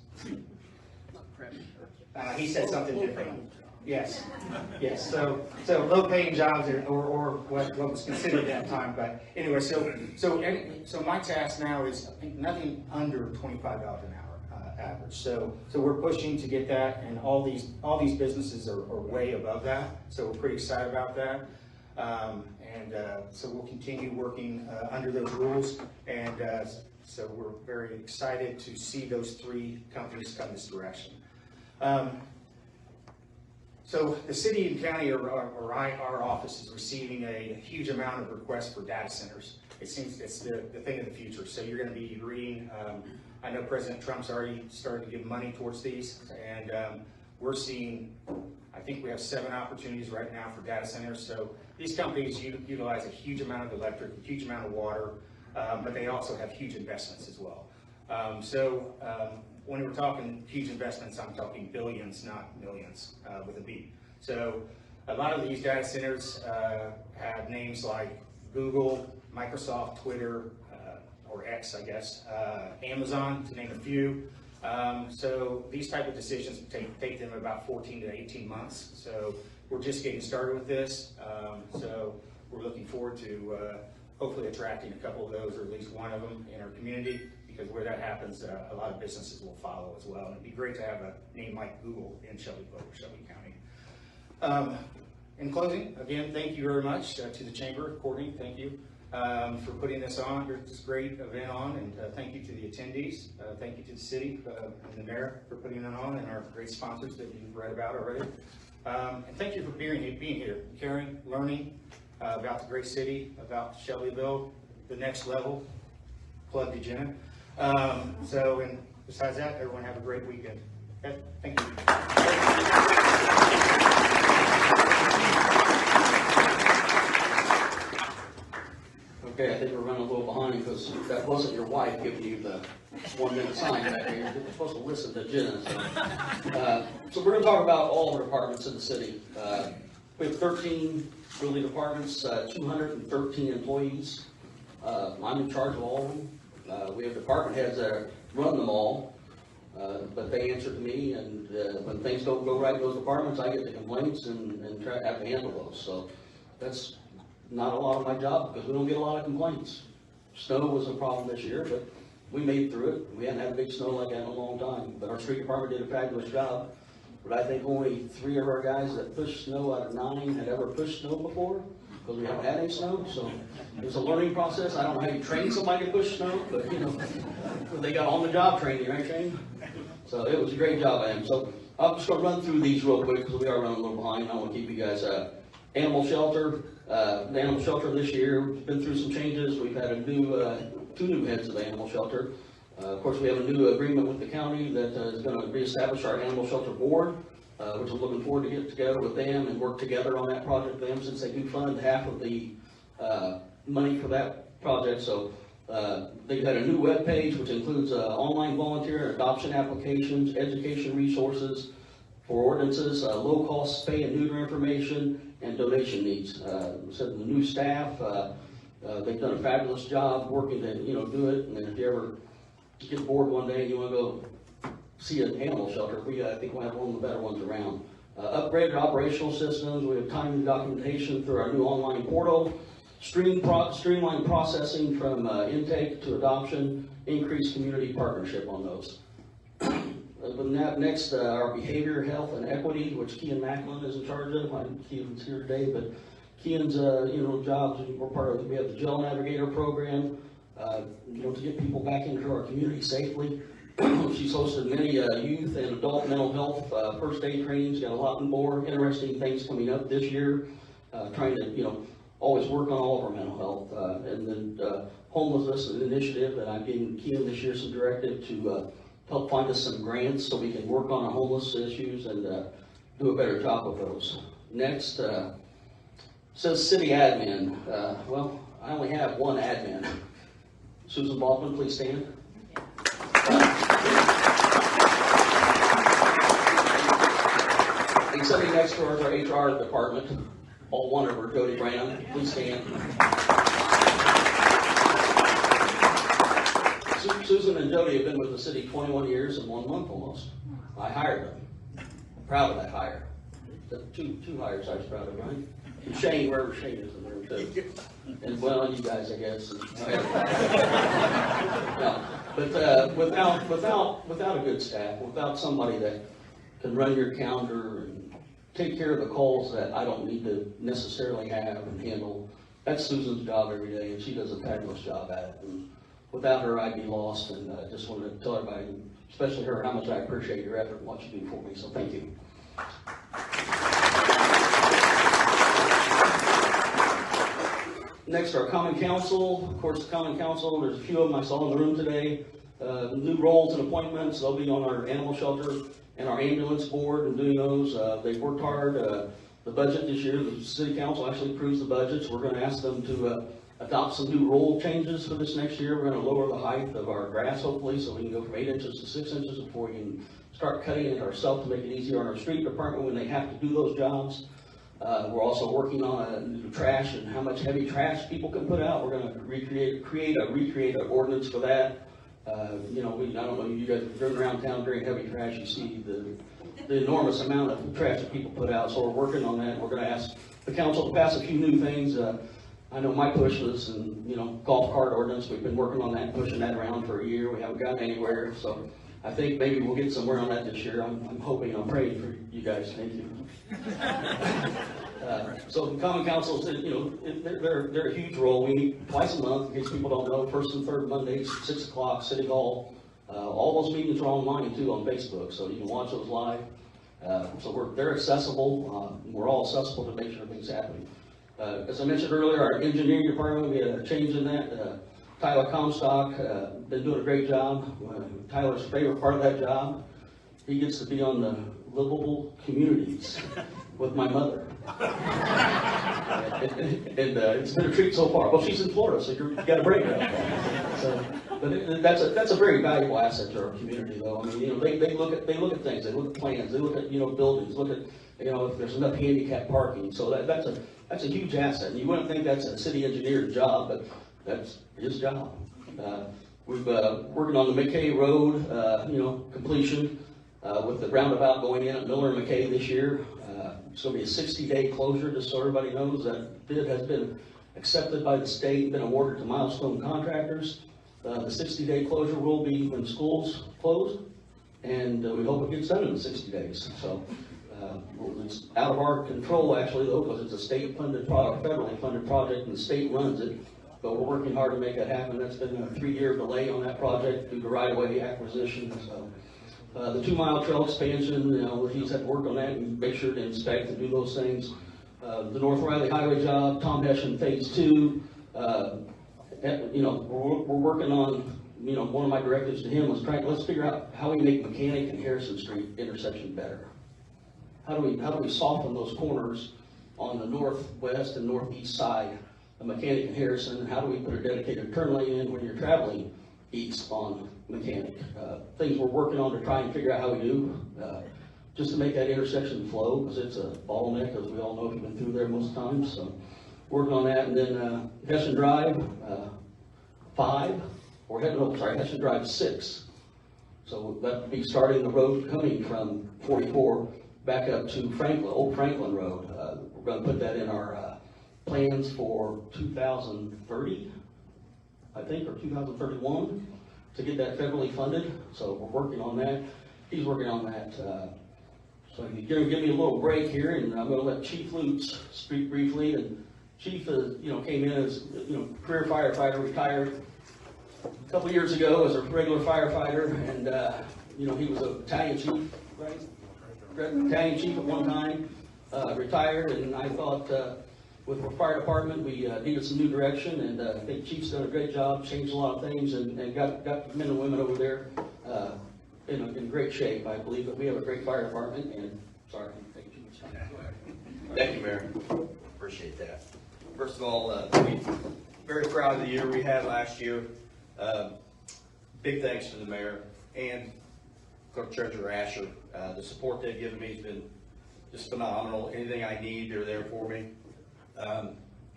He said something different. Yes, yes. So low-paying jobs, or what was considered at that time. But anyway, so my task now is nothing under $25 an hour average. So we're pushing to get that, and all these businesses are way above that. So we're pretty excited about that. So we'll continue working under those rules, and so we're very excited to see those 3 companies come this direction. So the city and county, or our office, is receiving a huge amount of requests for data centers. It seems it's the thing of the future. So you're going to be reading, I know President Trump's already started to give money towards these, and we're seeing, I think we have 7 opportunities right now for data centers. So these companies utilize a huge amount of electric, a huge amount of water, but they also have huge investments as well. When we're talking huge investments, I'm talking billions, not millions, with a B. So a lot of these data centers have names like Google, Microsoft, Twitter, or X, I guess, Amazon, to name a few. So these type of decisions take them about 14 to 18 months. So we're just getting started with this. So we're looking forward to hopefully attracting a couple of those, or at least one of them, in our community, because where that happens, a lot of businesses will follow as well. And it'd be great to have a name like Google in Shelbyville or Shelby County. In closing, again, thank you very much to the Chamber. Courtney, thank you for putting this great event on, and thank you to the attendees. Thank you to the city and the mayor for putting it on, and our great sponsors that you've read about already. And thank you for being here, caring, learning about the great city, about Shelbyville, the next level. Plug to Jenna. And besides that, everyone have a great weekend. Okay, thank you. Okay, I think we're running a little behind because that wasn't your wife giving you the 1-minute sign back there. You're supposed to listen to Jenna. So we're going to talk about all the departments in the city. We have 13 really departments, 213 employees. I'm in charge of all of them. We have department heads that run them all, but they answer to me, and when things don't go right in those departments, I get the complaints and have to handle those. So that's not a lot of my job, because we don't get a lot of complaints. Snow was a problem this year, but we made through it. We hadn't had a big snow like that in a long time, but our street department did a fabulous job. But I think only 3 of our guys that pushed snow out of 9 had ever pushed snow before, because we haven't had any snow. So it's a learning process. I don't know how you train somebody to push snow, but you know, they got on-the-job training, right, Shane? So it was a great job by him. So I'm just going to run through these real quick, because we are running a little behind. I want to keep you guys animal shelter. The animal shelter this year has been through some changes. We've had a new 2 new heads of the animal shelter. Of course, we have a new agreement with the county that is going to reestablish our animal shelter board, which I'm looking forward to get together with them and work together on that project with them, since they do fund half of the money for that project. So they've got a new web page, which includes online volunteer and adoption applications, education resources for ordinances, low-cost spay and neuter information, and donation needs. So the new staff, they've done a fabulous job working to do it. And then if you ever get bored one day and you want to go see an animal shelter, I think we'll have one of the better ones around. Upgraded operational systems. We have timely documentation through our new online portal. Streamlined processing from intake to adoption. Increased community partnership on those. Next, our behavior, health, and equity, which Kean Macklin is in charge of. Kean's here today, but Kean's jobs. We're part of. We have the Jail Navigator program. To get people back into our community safely. She's hosted many youth and adult mental health first aid trainings. Got a lot more interesting things coming up this year. Trying to always work on all of our mental health. And then homelessness is an initiative that I'm giving Kean this year some directive to help find us some grants so we can work on our homeless issues and do a better job of those. Next, says city admin. Well, I only have one admin. Susan Baldwin, please stand. Sitting next to her is our HR department. All one of her, Jody Brown. Please stand. Susan and Jody have been with the city 21 years and 1 month almost. I hired them. I'm proud of that hire. Two hires I was proud of, right? Shane, wherever Shane is in there too. And well, you guys, I guess. No, but without a good staff, without somebody that can run your calendar and take care of the calls that I don't need to necessarily have and handle, that's Susan's job every day, and she does a fabulous job at it. And without her, I'd be lost, and I just wanted to tell everybody, especially her, how much I appreciate your effort and what you do for me, so thank you. Next, our Common Council. Of course, the Common Council, there's a few of them I saw in the room today. New roles and appointments, they'll be on our animal shelter and our ambulance board and doing those. They've worked hard. The budget this year, the city council actually approves the budgets. We're going to ask them to adopt some new role changes for this next year. We're going to lower the height of our grass, hopefully, so we can go from 8 inches to 6 inches before we can start cutting it ourselves to make it easier on our street department when they have to do those jobs. We're also working on a new trash and how much heavy trash people can put out. We're going to recreate an ordinance for that. You know, I don't know, you guys have driven around town during heavy trash, you see the enormous amount of trash that people put out. So we're working on that. We're going to ask the council to pass a few new things. I know my push was, golf cart ordinance. We've been working on that, pushing that around for a year. We haven't gotten anywhere. So I think maybe we'll get somewhere on that this year. I'm hoping, I'm praying for you guys. Thank you. So the Common Council, they're a huge role. We meet twice a month, in case people don't know, first and third Mondays, 6 o'clock, City Hall. All those meetings are online too on Facebook, so you can watch those live. So they're accessible. We're all accessible to make sure things happen. As I mentioned earlier, our engineering department, we had a change in that. Tyler Comstock, been doing a great job. Tyler's favorite part of that job, he gets to be on the livable communities with my mother. and it's been a treat so far. Well, she's in Florida, so you've got a break now. So, but that's a very valuable asset to our community, though. I mean, they look at things, they look at plans, they look at buildings, look at if there's enough handicap parking. So that's a huge asset. And you wouldn't think that's a city engineer's job, but that's his job. We've working on the McKay Road, completion with the roundabout going in at Miller and McKay this year. It's going to be a 60-day closure, just so everybody knows. That bid has been accepted by the state and been awarded to Milestone Contractors. The 60-day closure will be when school's closed, and we hope it gets done in 60 days. So it's out of our control, actually, though, because it's a state-funded product, federally funded project, and the state runs it. But we're working hard to make that happen. That's been a 3-year delay on that project due to right-of-way acquisition. So, the 2-mile trail expansion, he's had to work on that and make sure to inspect and do those things. The North Riley Highway job, Tom Hession Phase 2. We're working on, one of my directives to him was let's figure out how we make Mechanic and Harrison Street intersection better. How do we soften those corners on the northwest and northeast side of Mechanic and Harrison, and how do we put a dedicated turn lane in when you're traveling east on Mechanic? Things we're working on to try and figure out how we do, just to make that intersection flow, because it's a bottleneck, as we all know if you've been through there most times. So working on that, and then Hession Drive 5, Hession Drive 6. So that would be starting the road coming from 44 back up to Old Franklin Road. We're going to put that in our plans for 2030, I think, or 2031, to get that federally funded. So we're working on that. He's working on that. So you're going to give me a little break here, and I'm going to let Chief Lutz speak briefly. And Chief, came in as career firefighter, retired a couple years ago as a regular firefighter, and he was a battalion chief, right? Battalion chief at one time, retired, and I thought with our fire department we needed some new direction, and I think Chief's done a great job, changed a lot of things, and got men and women over there in great shape. I believe that we have a great fire department, and sorry, thank you. Thank you, Mayor. Appreciate that. First of all, we're very proud of the year we had last year. Big thanks to the mayor and Clerk Treasurer Asher. The support they've given me has been just phenomenal. Anything I need, they're there for me.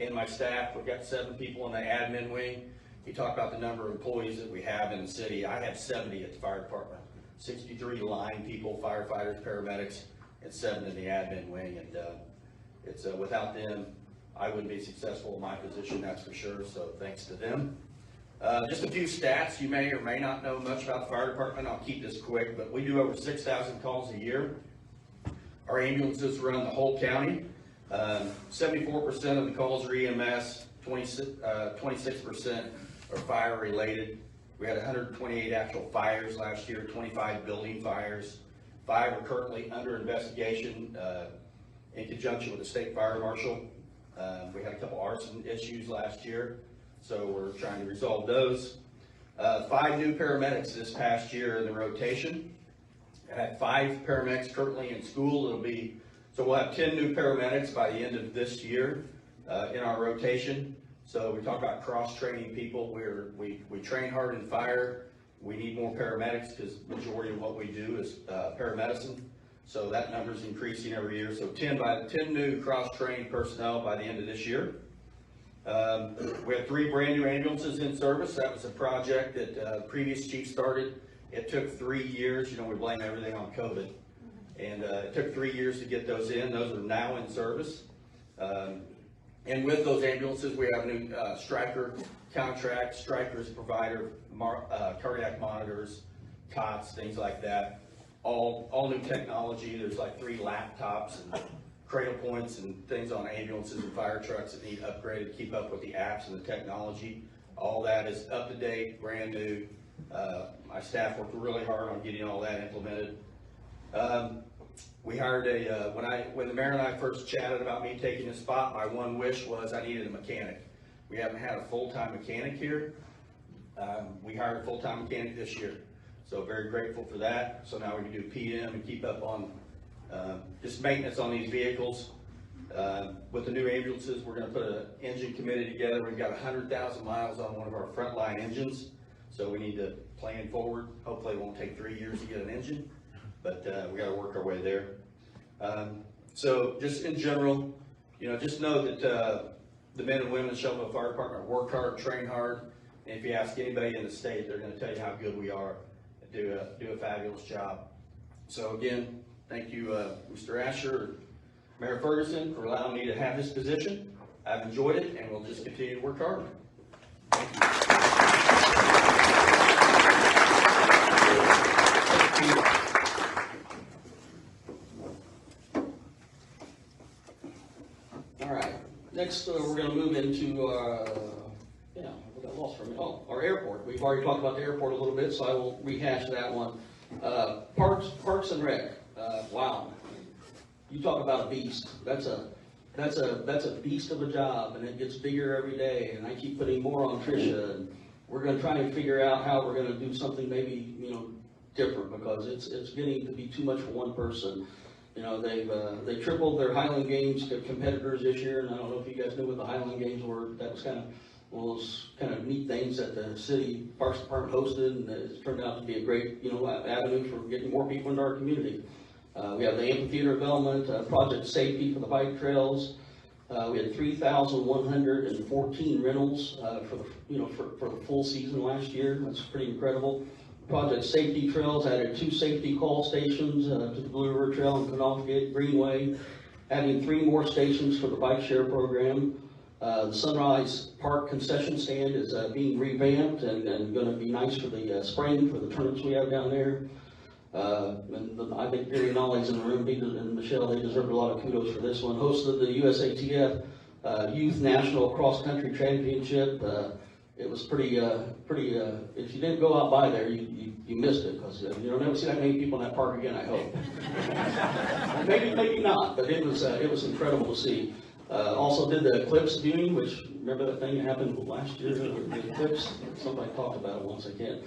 And my staff, we've got 7 people in the admin wing. You talk about the number of employees that we have in the city. I have 70 at the fire department, 63 line people, firefighters, paramedics, and 7 in the admin wing. And It's, without them, I wouldn't be successful in my position, that's for sure, so thanks to them. Just a few stats, you may or may not know much about the fire department, I'll keep this quick, but we do over 6,000 calls a year. Our ambulances run the whole county. 74% of the calls are EMS, 26% are fire related. We had 128 actual fires last year, 25 building fires. 5 are currently under investigation in conjunction with the state fire marshal. We had a couple arson issues last year, so we're trying to resolve those. 5 new paramedics this past year in the rotation. I had 5 paramedics currently in school. So we'll have 10 new paramedics by the end of this year in our rotation. So we talk about cross-training people. We train hard in fire. We need more paramedics because majority of what we do is paramedicine. So that number's increasing every year. So 10 new cross-trained personnel by the end of this year. We have 3 brand new ambulances in service. That was a project that previous chief started. It took 3 years. You know, we blame everything on COVID. And it took 3 years to get those in. Those are now in service. And with those ambulances, we have a new Stryker contract. Stryker is a provider of cardiac monitors, cots, things like that. All new technology. There's like 3 laptops and cradle points and things on ambulances and fire trucks that need upgraded to keep up with the apps and the technology. All that is up to date, brand new. My staff worked really hard on getting all that implemented. We hired when the mayor and I first chatted about me taking this spot, my one wish was I needed a mechanic. We haven't had a full-time mechanic here. We hired a full-time mechanic this year. So very grateful for that. So now we can do PM and keep up on just maintenance on these vehicles. With the new ambulances, we're gonna put an engine committee together. We've got 100,000 miles on one of our frontline engines. So we need to plan forward. Hopefully it won't take 3 years to get an engine, but we gotta work our way there. So just in general, you know, just know that the men and women of the Shelbyville Fire Department work hard, train hard. And if you ask anybody in the state, they're gonna tell you how good we are and do a fabulous job. So again, thank you, Mr. Asher, Mayor Ferguson, for allowing me to have this position. I've enjoyed it and we'll just continue to work hard. Thank you. All right, next we're going to move into, we got lost for a minute. Oh, our airport. We've already talked about the airport a little bit, so I will rehash that one. Parks and Rec. Wow, you talk about a beast. That's a beast of a job, and it gets bigger every day. And I keep putting more on Tricia, and we're going to try and figure out how we're going to do something maybe different, because it's getting to be too much for one person. You know, they tripled their Highland Games competitors this year, and I don't know if you guys knew what the Highland Games were. That was kind of one of those kind of neat things that the city Parks Department hosted, and it turned out to be a great avenue for getting more people into our community. We have the amphitheater development, project safety for the bike trails. We had 3,114 rentals for the full season last year. That's pretty incredible. Project safety trails, added 2 safety call stations to the Blue River Trail and Canofgate Greenway, adding 3 more stations for the bike share program. The Sunrise Park concession stand is being revamped and going to be nice for the spring, for the tournaments we have down there. And I think Gary Nolly's in the room, and Michelle, they deserve a lot of kudos for this one. Hosted the USATF Youth National Cross Country Championship. It was pretty, if you didn't go out by there, you missed it, because you'll never see that many people in that park again, I hope. maybe not, but it was incredible to see. Also did the eclipse viewing, which, remember that thing that happened last year, the eclipse? Somebody talked about it once, I can't.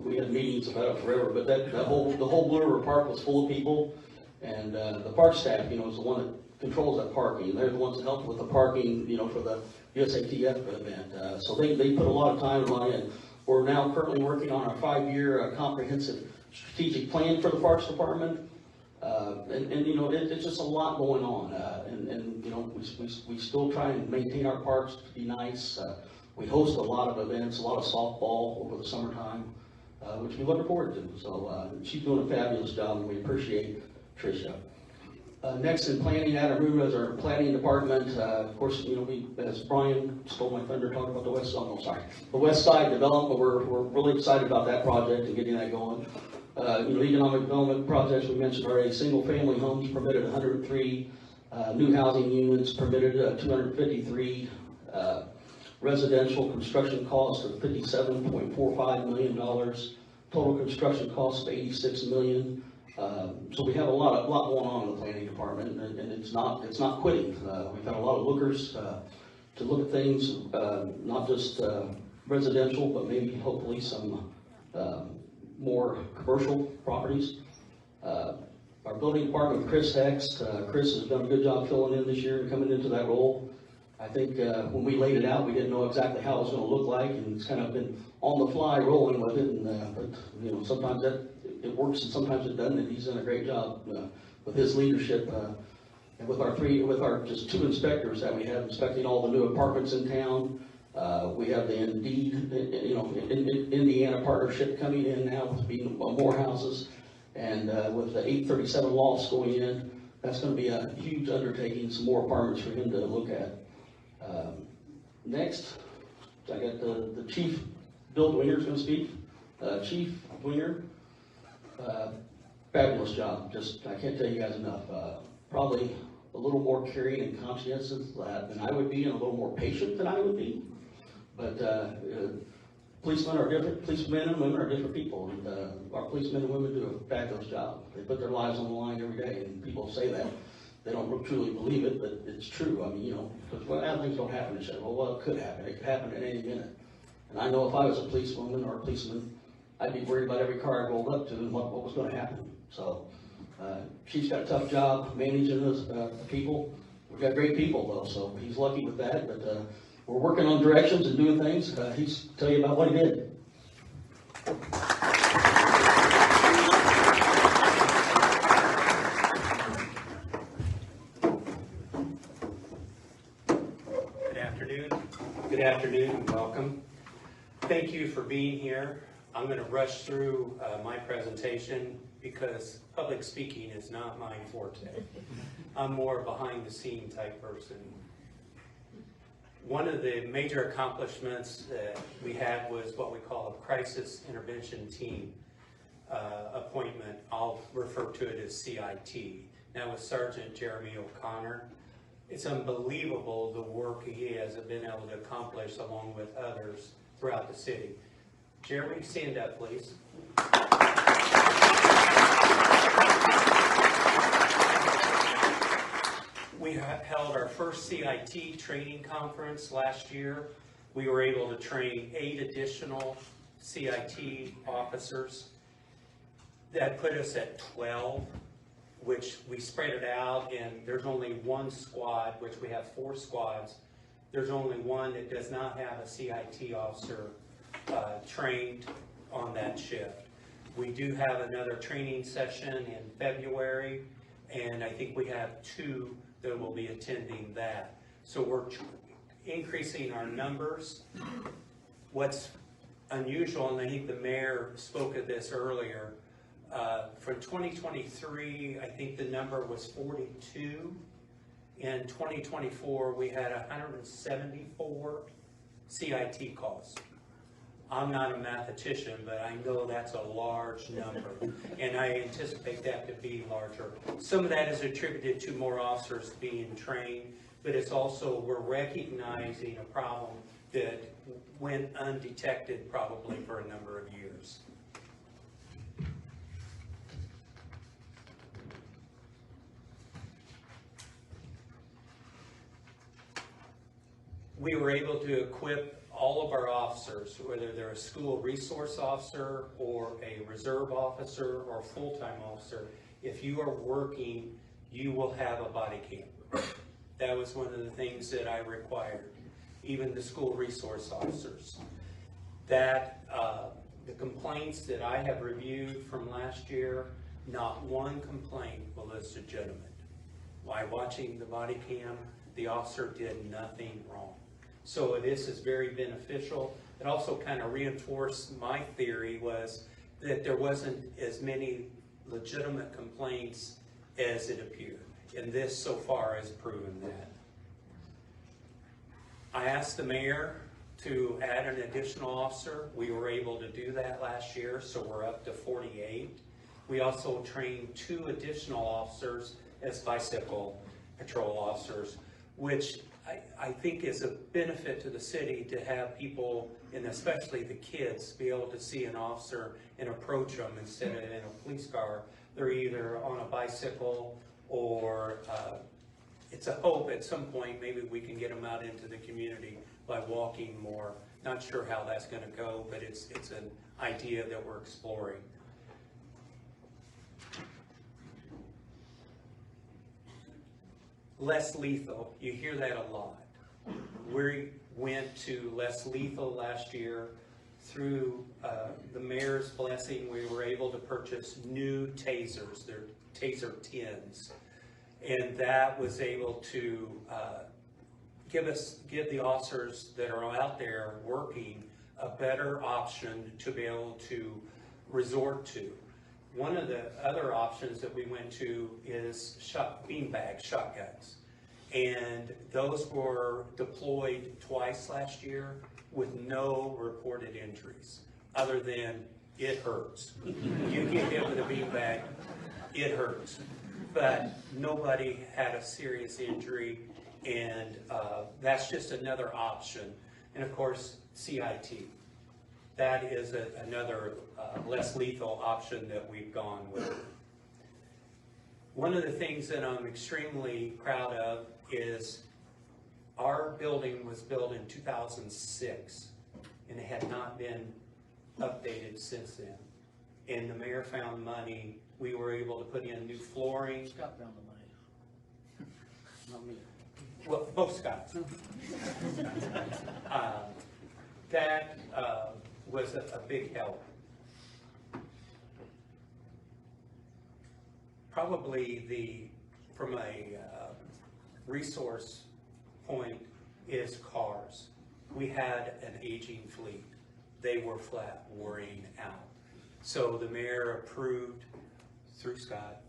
We had meetings about it forever, but the whole Blue River Park was full of people, and the park staff, is the one that controls that parking. They're the ones that help with the parking, for the USATF event. So they put a lot of time and money in. We're now currently working on our 5-year comprehensive strategic plan for the Parks Department. It's just a lot going on. We still try and maintain our parks to be nice. We host a lot of events, a lot of softball over the summertime, which we look forward to. So she's doing a fabulous job, and we appreciate Tricia. Next in planning, Adam Ruda is our planning department. Of course, you know, as Brian stole my thunder talking about the west side, the west side development, we're really excited about that project and getting that going. You know, economic development projects we mentioned already, single family homes permitted 103, new housing units permitted 253, residential construction cost of $57.45 million, total construction cost of $86 million. So we have a lot going on in the planning department, and it's not quitting. We've had a lot of lookers to look at things, not just residential, but maybe hopefully some more commercial properties. Our building department, Chris Hext, Chris has done a good job filling in this year and coming into that role. I think when we laid it out, we didn't know exactly how it was going to look like, and it's kind of been on the fly rolling with it. And but you know, sometimes it works and sometimes it doesn't. And he's done a great job with his leadership and with our just 2 inspectors that we have inspecting all the new apartments in town. We have the Indeed, you know, Indiana partnership coming in now with being more houses, and with the 837 lofts going in, that's going to be a huge undertaking. Some more apartments for him to look at. Next, I got the Chief, Bill Dwinger is going to speak. Chief Dwinger, fabulous job. Just, I can't tell you guys enough. Probably a little more caring and conscientious than I would be, and a little more patient than I would be. But policemen are different. Policemen and women are different people, and our policemen and women do a fabulous job. They put their lives on the line every day, and people say that. They don't truly believe it, but it's true. I mean, you know, because things don't happen to each other. Well, it could happen. It could happen at any minute. And I know if I was a policewoman or a policeman, I'd be worried about every car I rolled up to and what was going to happen. So, Chief's got a tough job managing those people. We've got great people though, so he's lucky with that. But we're working on directions and doing things. He's tell you about what he did. Good afternoon and welcome. Thank you for being here. I'm going to rush through my presentation because public speaking is not my forte. I'm more a behind the scene type person. One of the major accomplishments that we had was what we call a crisis intervention team appointment. I'll refer to it as CIT. Now with Sergeant Jeremy O'Connor. It's unbelievable the work he has been able to accomplish along with others throughout the city. Jeremy, stand up, please. We held our first CIT training conference last year. We were able to train 8 additional CIT officers. That put us at 12. Which we spread it out, and there's only one squad, which we have 4 squads. There's only one that does not have a CIT officer trained on that shift. We do have another training session in February, and I think we have 2 that will be attending that. So we're increasing our numbers. What's unusual, and I think the mayor spoke of this earlier, for 2023, I think the number was 42. In 2024, we had 174 CIT calls. I'm not a mathematician, but I know that's a large number, and I anticipate that to be larger. Some of that is attributed to more officers being trained, but it's also we're recognizing a problem that went undetected probably for a number of years. We were able to equip all of our officers, whether they're a school resource officer or a reserve officer or a full-time officer. If you are working, you will have a body cam. That was one of the things that I required, even the school resource officers. That the complaints that I have reviewed from last year, not one complaint was legitimate. By watching the body cam, the officer did nothing wrong. So this is very beneficial. It also kind of reinforced my theory was that there wasn't as many legitimate complaints as it appeared. And this so far has proven that. I asked the mayor to add an additional officer. We were able to do that last year, so we're up to 48. We also trained 2 additional officers as bicycle patrol officers, which I think is a benefit to the city to have people, and especially the kids, be able to see an officer and approach them instead of in a police car. They're either on a bicycle or it's a hope at some point maybe we can get them out into the community by walking more. Not sure how that's going to go, but it's an idea that we're exploring. Less lethal, you hear that a lot. We went to less lethal last year. Through the mayor's blessing, we were able to purchase new tasers. They're Taser 10s. And that was able to give the officers that are out there working a better option to be able to resort to. One of the other options that we went to is beanbag shotguns. And those were deployed twice last year with no reported injuries, other than it hurts. You get hit with a beanbag, it hurts. But nobody had a serious injury, and that's just another option. And of course, CIT. That is another less lethal option that we've gone with. One of the things that I'm extremely proud of is our building was built in 2006, and it had not been updated since then. And the mayor found money. We were able to put in new flooring. Scott found the money. Not me. Well, both Scots. That was a big help. Probably from a resource point is cars. We had an aging fleet. They were flat wearing out. So the mayor approved through Scott.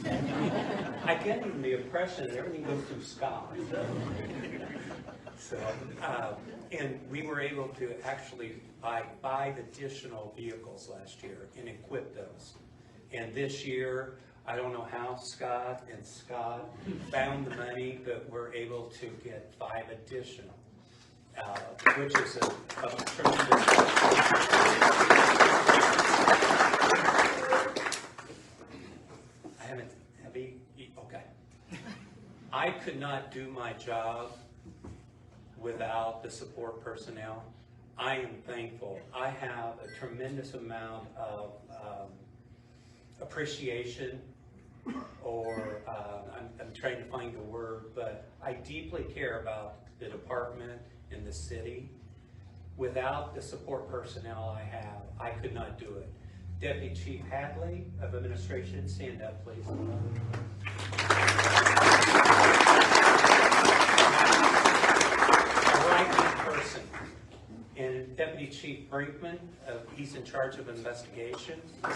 I get the impression that everything goes through Scott. So, and we were able to actually buy 5 additional vehicles last year and equip those. And this year, I don't know how Scott and Scott found the money, but we're able to get 5 additional, which is a tremendous. Okay. I could not do my job without the support personnel. I am thankful. I have a tremendous amount of appreciation, or I'm trying to find a word, but I deeply care about the department and the city. Without the support personnel I have, I could not do it. Deputy Chief Hadley of Administration, stand up, please. A right-hand person. And Deputy Chief Brinkman, he's in charge of investigation. No,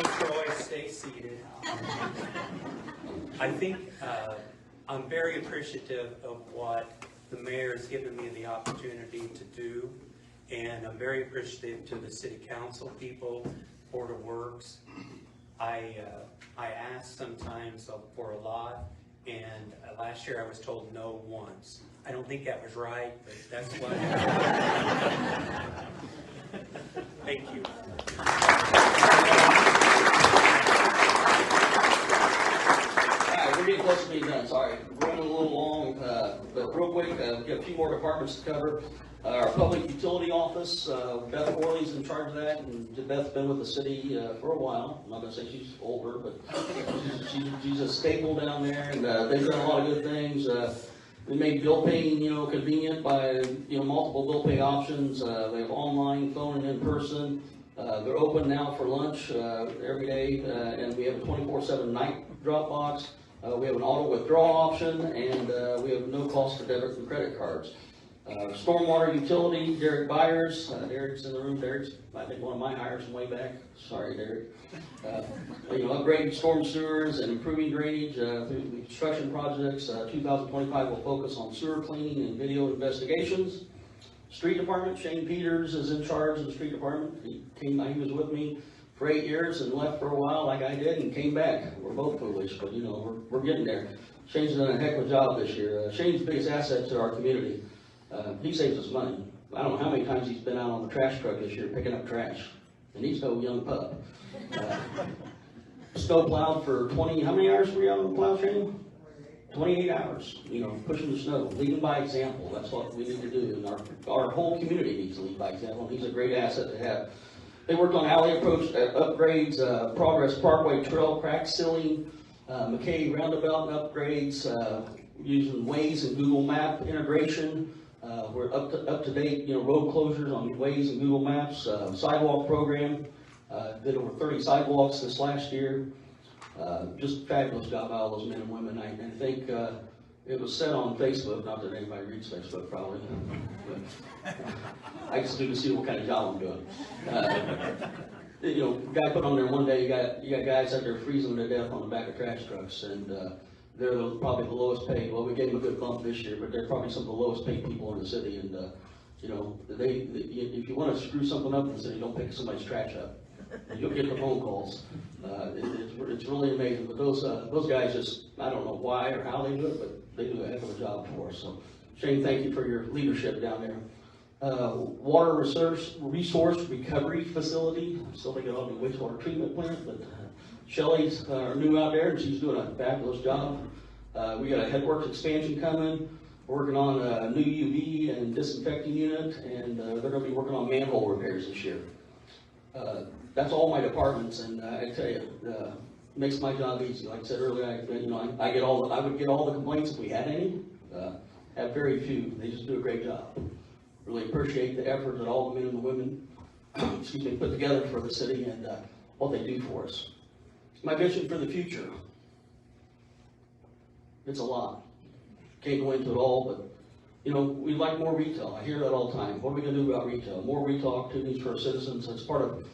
Troy, stay seated. I think I'm very appreciative of what the mayor has given me the opportunity to do. And I'm very appreciative to the city council people, Board of Works. I ask sometimes for a lot, and last year I was told no once. I don't think that was right, but that's what. Thank you. All right, we're getting close to being done. Sorry, we're running a little long, but real quick, we got a few more departments to cover. Our public utility office, Beth Worley's in charge of that, and Beth's been with the city for a while. I'm not gonna say she's older, but she's a staple down there, and they've done a lot of good things. We made bill paying, convenient by, multiple bill pay options. They have online, phone, and in person. They're open now for lunch every day, and we have a 24/7 night drop box. We have an auto withdrawal option, and we have no cost for debit and credit cards. Stormwater utility, Derek Byers. Derek's in the room. Derek's, I think, one of my hires from way back. Sorry, Derek. Upgrading storm sewers and improving drainage through the construction projects. 2025 will focus on sewer cleaning and video investigations. Street department, Shane Peters is in charge of the street department. He was with me for 8 years and left for a while like I did and came back. We're both foolish, but we're getting there. Shane's done a heck of a job this year. Shane's the biggest asset to our community. He saves us money. I don't know how many times he's been out on the trash truck this year picking up trash, and he's no young pup. Snow plowed for 20, how many hours were you out on the plow, Shane? 28 hours, pushing the snow, leading by example. That's what we need to do, and our whole community needs to lead by example, and he's a great asset to have. They worked on alley approach upgrades, Progress Parkway Trail crack sealing, McKay roundabout upgrades, using Waze and Google Map integration. We're up to date, road closures on Waze and Google Maps, sidewalk program. Did over 30 sidewalks this last year. Just a fabulous job by all those men and women. I think it was said on Facebook, not that anybody reads Facebook probably, but I just do to see what kind of job I'm doing. Guy put on there one day, you got guys out there freezing to death on the back of trash trucks, and they're probably the lowest paid. Well, we gave them a good bump this year, but they're probably some of the lowest paid people in the city. And if you want to screw something up in the city, don't pick somebody's trash up. You'll get the phone calls. It's really amazing. But those guys just, I don't know why or how they do it, but they do a heck of a job for us. So Shane, thank you for your leadership down there. Water resource recovery facility. Still think it'll be wastewater treatment plant, but Shelley's new out there, and she's doing a fabulous job. We got a Headworks expansion coming. We're working on a new UV and disinfecting unit, and they're going to be working on manhole repairs this year. That's all my departments, and I tell you, it makes my job easy. Like I said earlier, I would get all the complaints if we had any. Have very few. They just do a great job. Really appreciate the effort that all the men and the women, put together for the city and what they do for us. My vision for the future. It's a lot. Can't go into it all, but we'd like more retail. I hear that all the time. What are we going to do about retail? More retail opportunities for our citizens. That's part of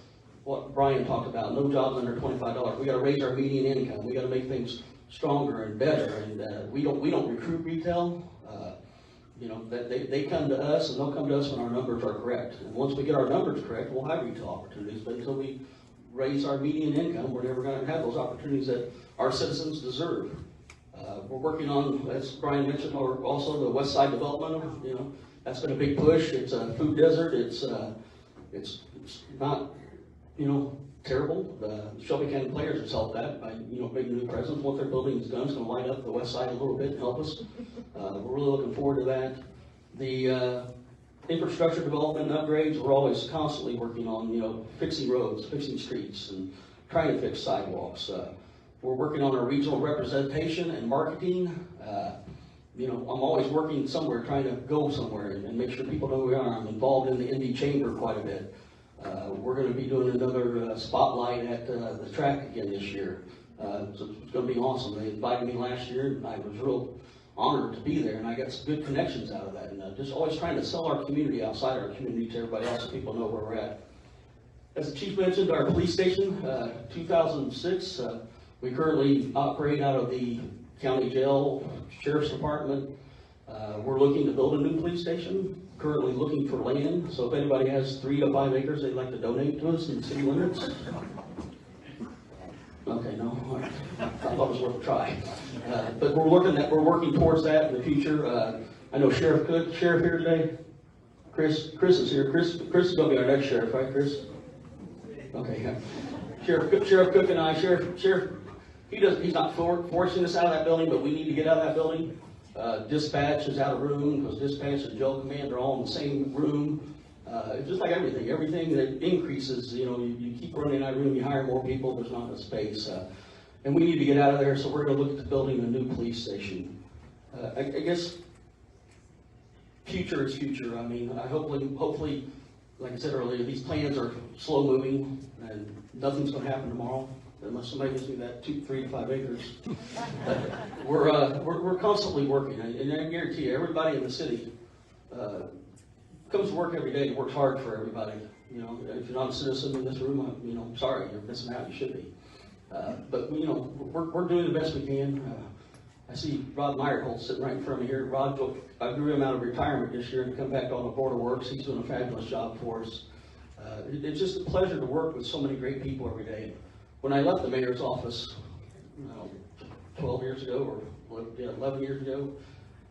what Brian talked about. No jobs under $25. We got to raise our median income. We got to make things stronger and better. And we don't recruit retail. They come to us, and they'll come to us when our numbers are correct. And once we get our numbers correct, we'll have retail opportunities. But until we raise our median income, we're never going to have those opportunities that our citizens deserve. We're working on, as Brian mentioned, also the West Side development. That's been a big push. It's a food desert. It's not, terrible. The Shelby County Players has helped that by, making new presence. Once their building is done, it's going to light up the West Side a little bit and help us. We're really looking forward to that. The infrastructure development and upgrades, we're always constantly working on, fixing roads, fixing streets, and trying to fix sidewalks. We're working on our regional representation and marketing. I'm always working somewhere, trying to go somewhere and make sure people know who we are. I'm involved in the Indy Chamber quite a bit. We're going to be doing another spotlight at the track again this year. So it's going to be awesome. They invited me last year, and I was real honored to be there, and I got some good connections out of that. And just always trying to sell our community outside our community to everybody else so people know where we're at. As the chief mentioned, our police station, 2006, we currently operate out of the county jail, sheriff's department. We're looking to build a new police station, currently looking for land. So if anybody has 3 to 5 acres they'd like to donate to us in city limits. Okay, no, I thought it was worth a try. But we're working towards that in the future. I know Sheriff here today. Chris is here. Chris is going to be our next sheriff, right, Chris? Okay, yeah. Sheriff Cook and I, Sheriff, he's not forcing us out of that building, but we need to get out of that building. Dispatch is out of room because dispatch and jail command are all in the same room. It's just like everything that increases, you keep running out of room, you hire more people, there's not enough space. And we need to get out of there, so we're going to look at building a new police station. I guess future is future. I mean, hopefully, like I said earlier, these plans are slow moving and nothing's going to happen tomorrow unless somebody gives me that 3 to 5 acres. We're constantly working, and I guarantee you, everybody in the city comes to work every day and works hard for everybody. You know, if you're not a citizen in this room, you know, sorry, you're missing out, you should be. But, you know, we're doing the best we can. I see Rod Meyerholt sitting right in front of me here. Rod, I grew him out of retirement this year and come back on the Board of Works. He's doing a fabulous job for us. It's just a pleasure to work with so many great people every day. When I left the mayor's office, 12 years ago, or 11 years ago,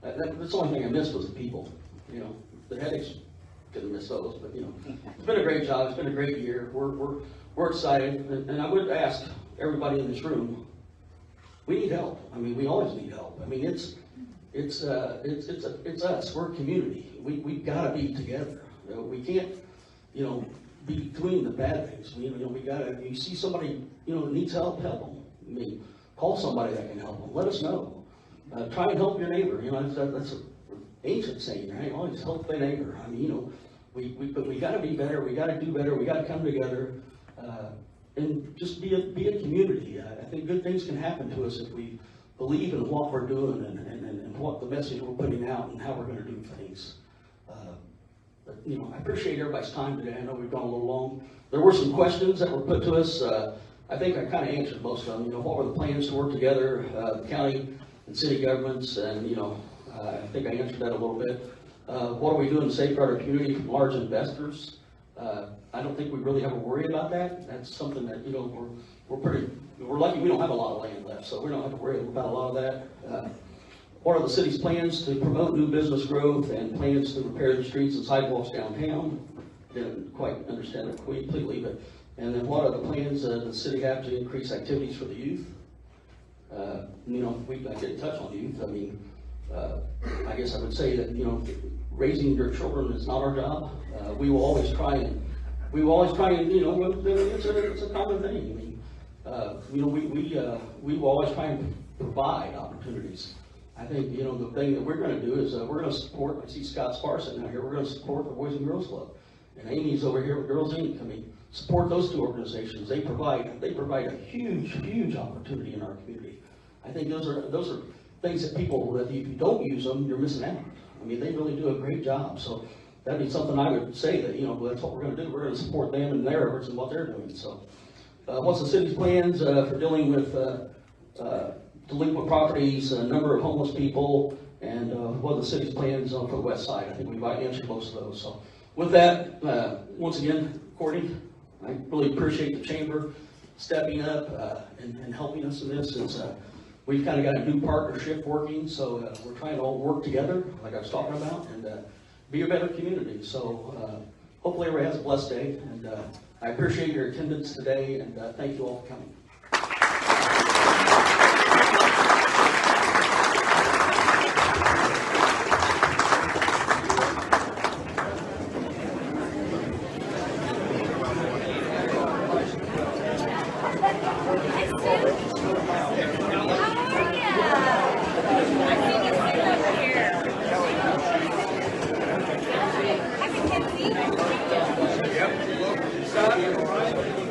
that's the only thing I missed was the people. You know, the headaches, didn't miss those, but you know, it's been a great job. It's been a great year. We're excited, and I would ask everybody in this room, we need help. I mean, we always need help. I mean, it's us. We're a community. We've got to be together. You know, we can't, you know, be doing the bad things. You know, we gotta. You see somebody, you know, needs help, help them. I mean, call somebody that can help them. Let us know. Try and help your neighbor. You know, that's an ancient saying, right? Always help thy neighbor. I mean, you know, but we got to be better. We got to do better. We got to come together and just be a community. I think good things can happen to us if we believe in what we're doing and what the message we're putting out and how we're going to do things. But, you know, I appreciate everybody's time today. I know we've gone a little long. There were some questions that were put to us. I think I kind of answered most of them. You know, what were the plans to work together, the county and city governments, and, you know, I think I answered that a little bit. What are we doing to safeguard our community from large investors? I don't think we really have to worry about that. That's something that, you know, we're lucky we don't have a lot of land left, so we don't have to worry about a lot of that. What are the city's plans to promote new business growth and plans to repair the streets and sidewalks downtown? Didn't quite understand it completely, but, and then what are the plans the city have to increase activities for the youth? You know, I didn't touch on youth. I mean, I guess I would say that, you know, raising your children is not our job. We will always try and, you know, it's a common thing. I mean, you know, we will always try and provide opportunities. I think, you know, the thing that we're going to do is we're going to support, I see Scott Spar sitting out here, we're going to support the Boys and Girls Club. And Amy's over here with Girls Inc. I mean, support those two organizations. They provide a huge opportunity in our community. I think those are things that people, that if you don't use them, you're missing out. I mean, they really do a great job. So that'd be something I would say that, you know, that's what we're going to do. We're going to support them and their efforts and what they're doing. So what's the city's plans for dealing with delinquent properties, number of homeless people, and what are the city's plans for the west side? I think we've answered most of those. So with that, once again, Courtney, I really appreciate the chamber stepping up and helping us in this. We've kind of got a new partnership working, so we're trying to all work together, like I was talking about, and be a better community. So hopefully everybody has a blessed day, and I appreciate your attendance today, and thank you all for coming. Hi, Mackenzie.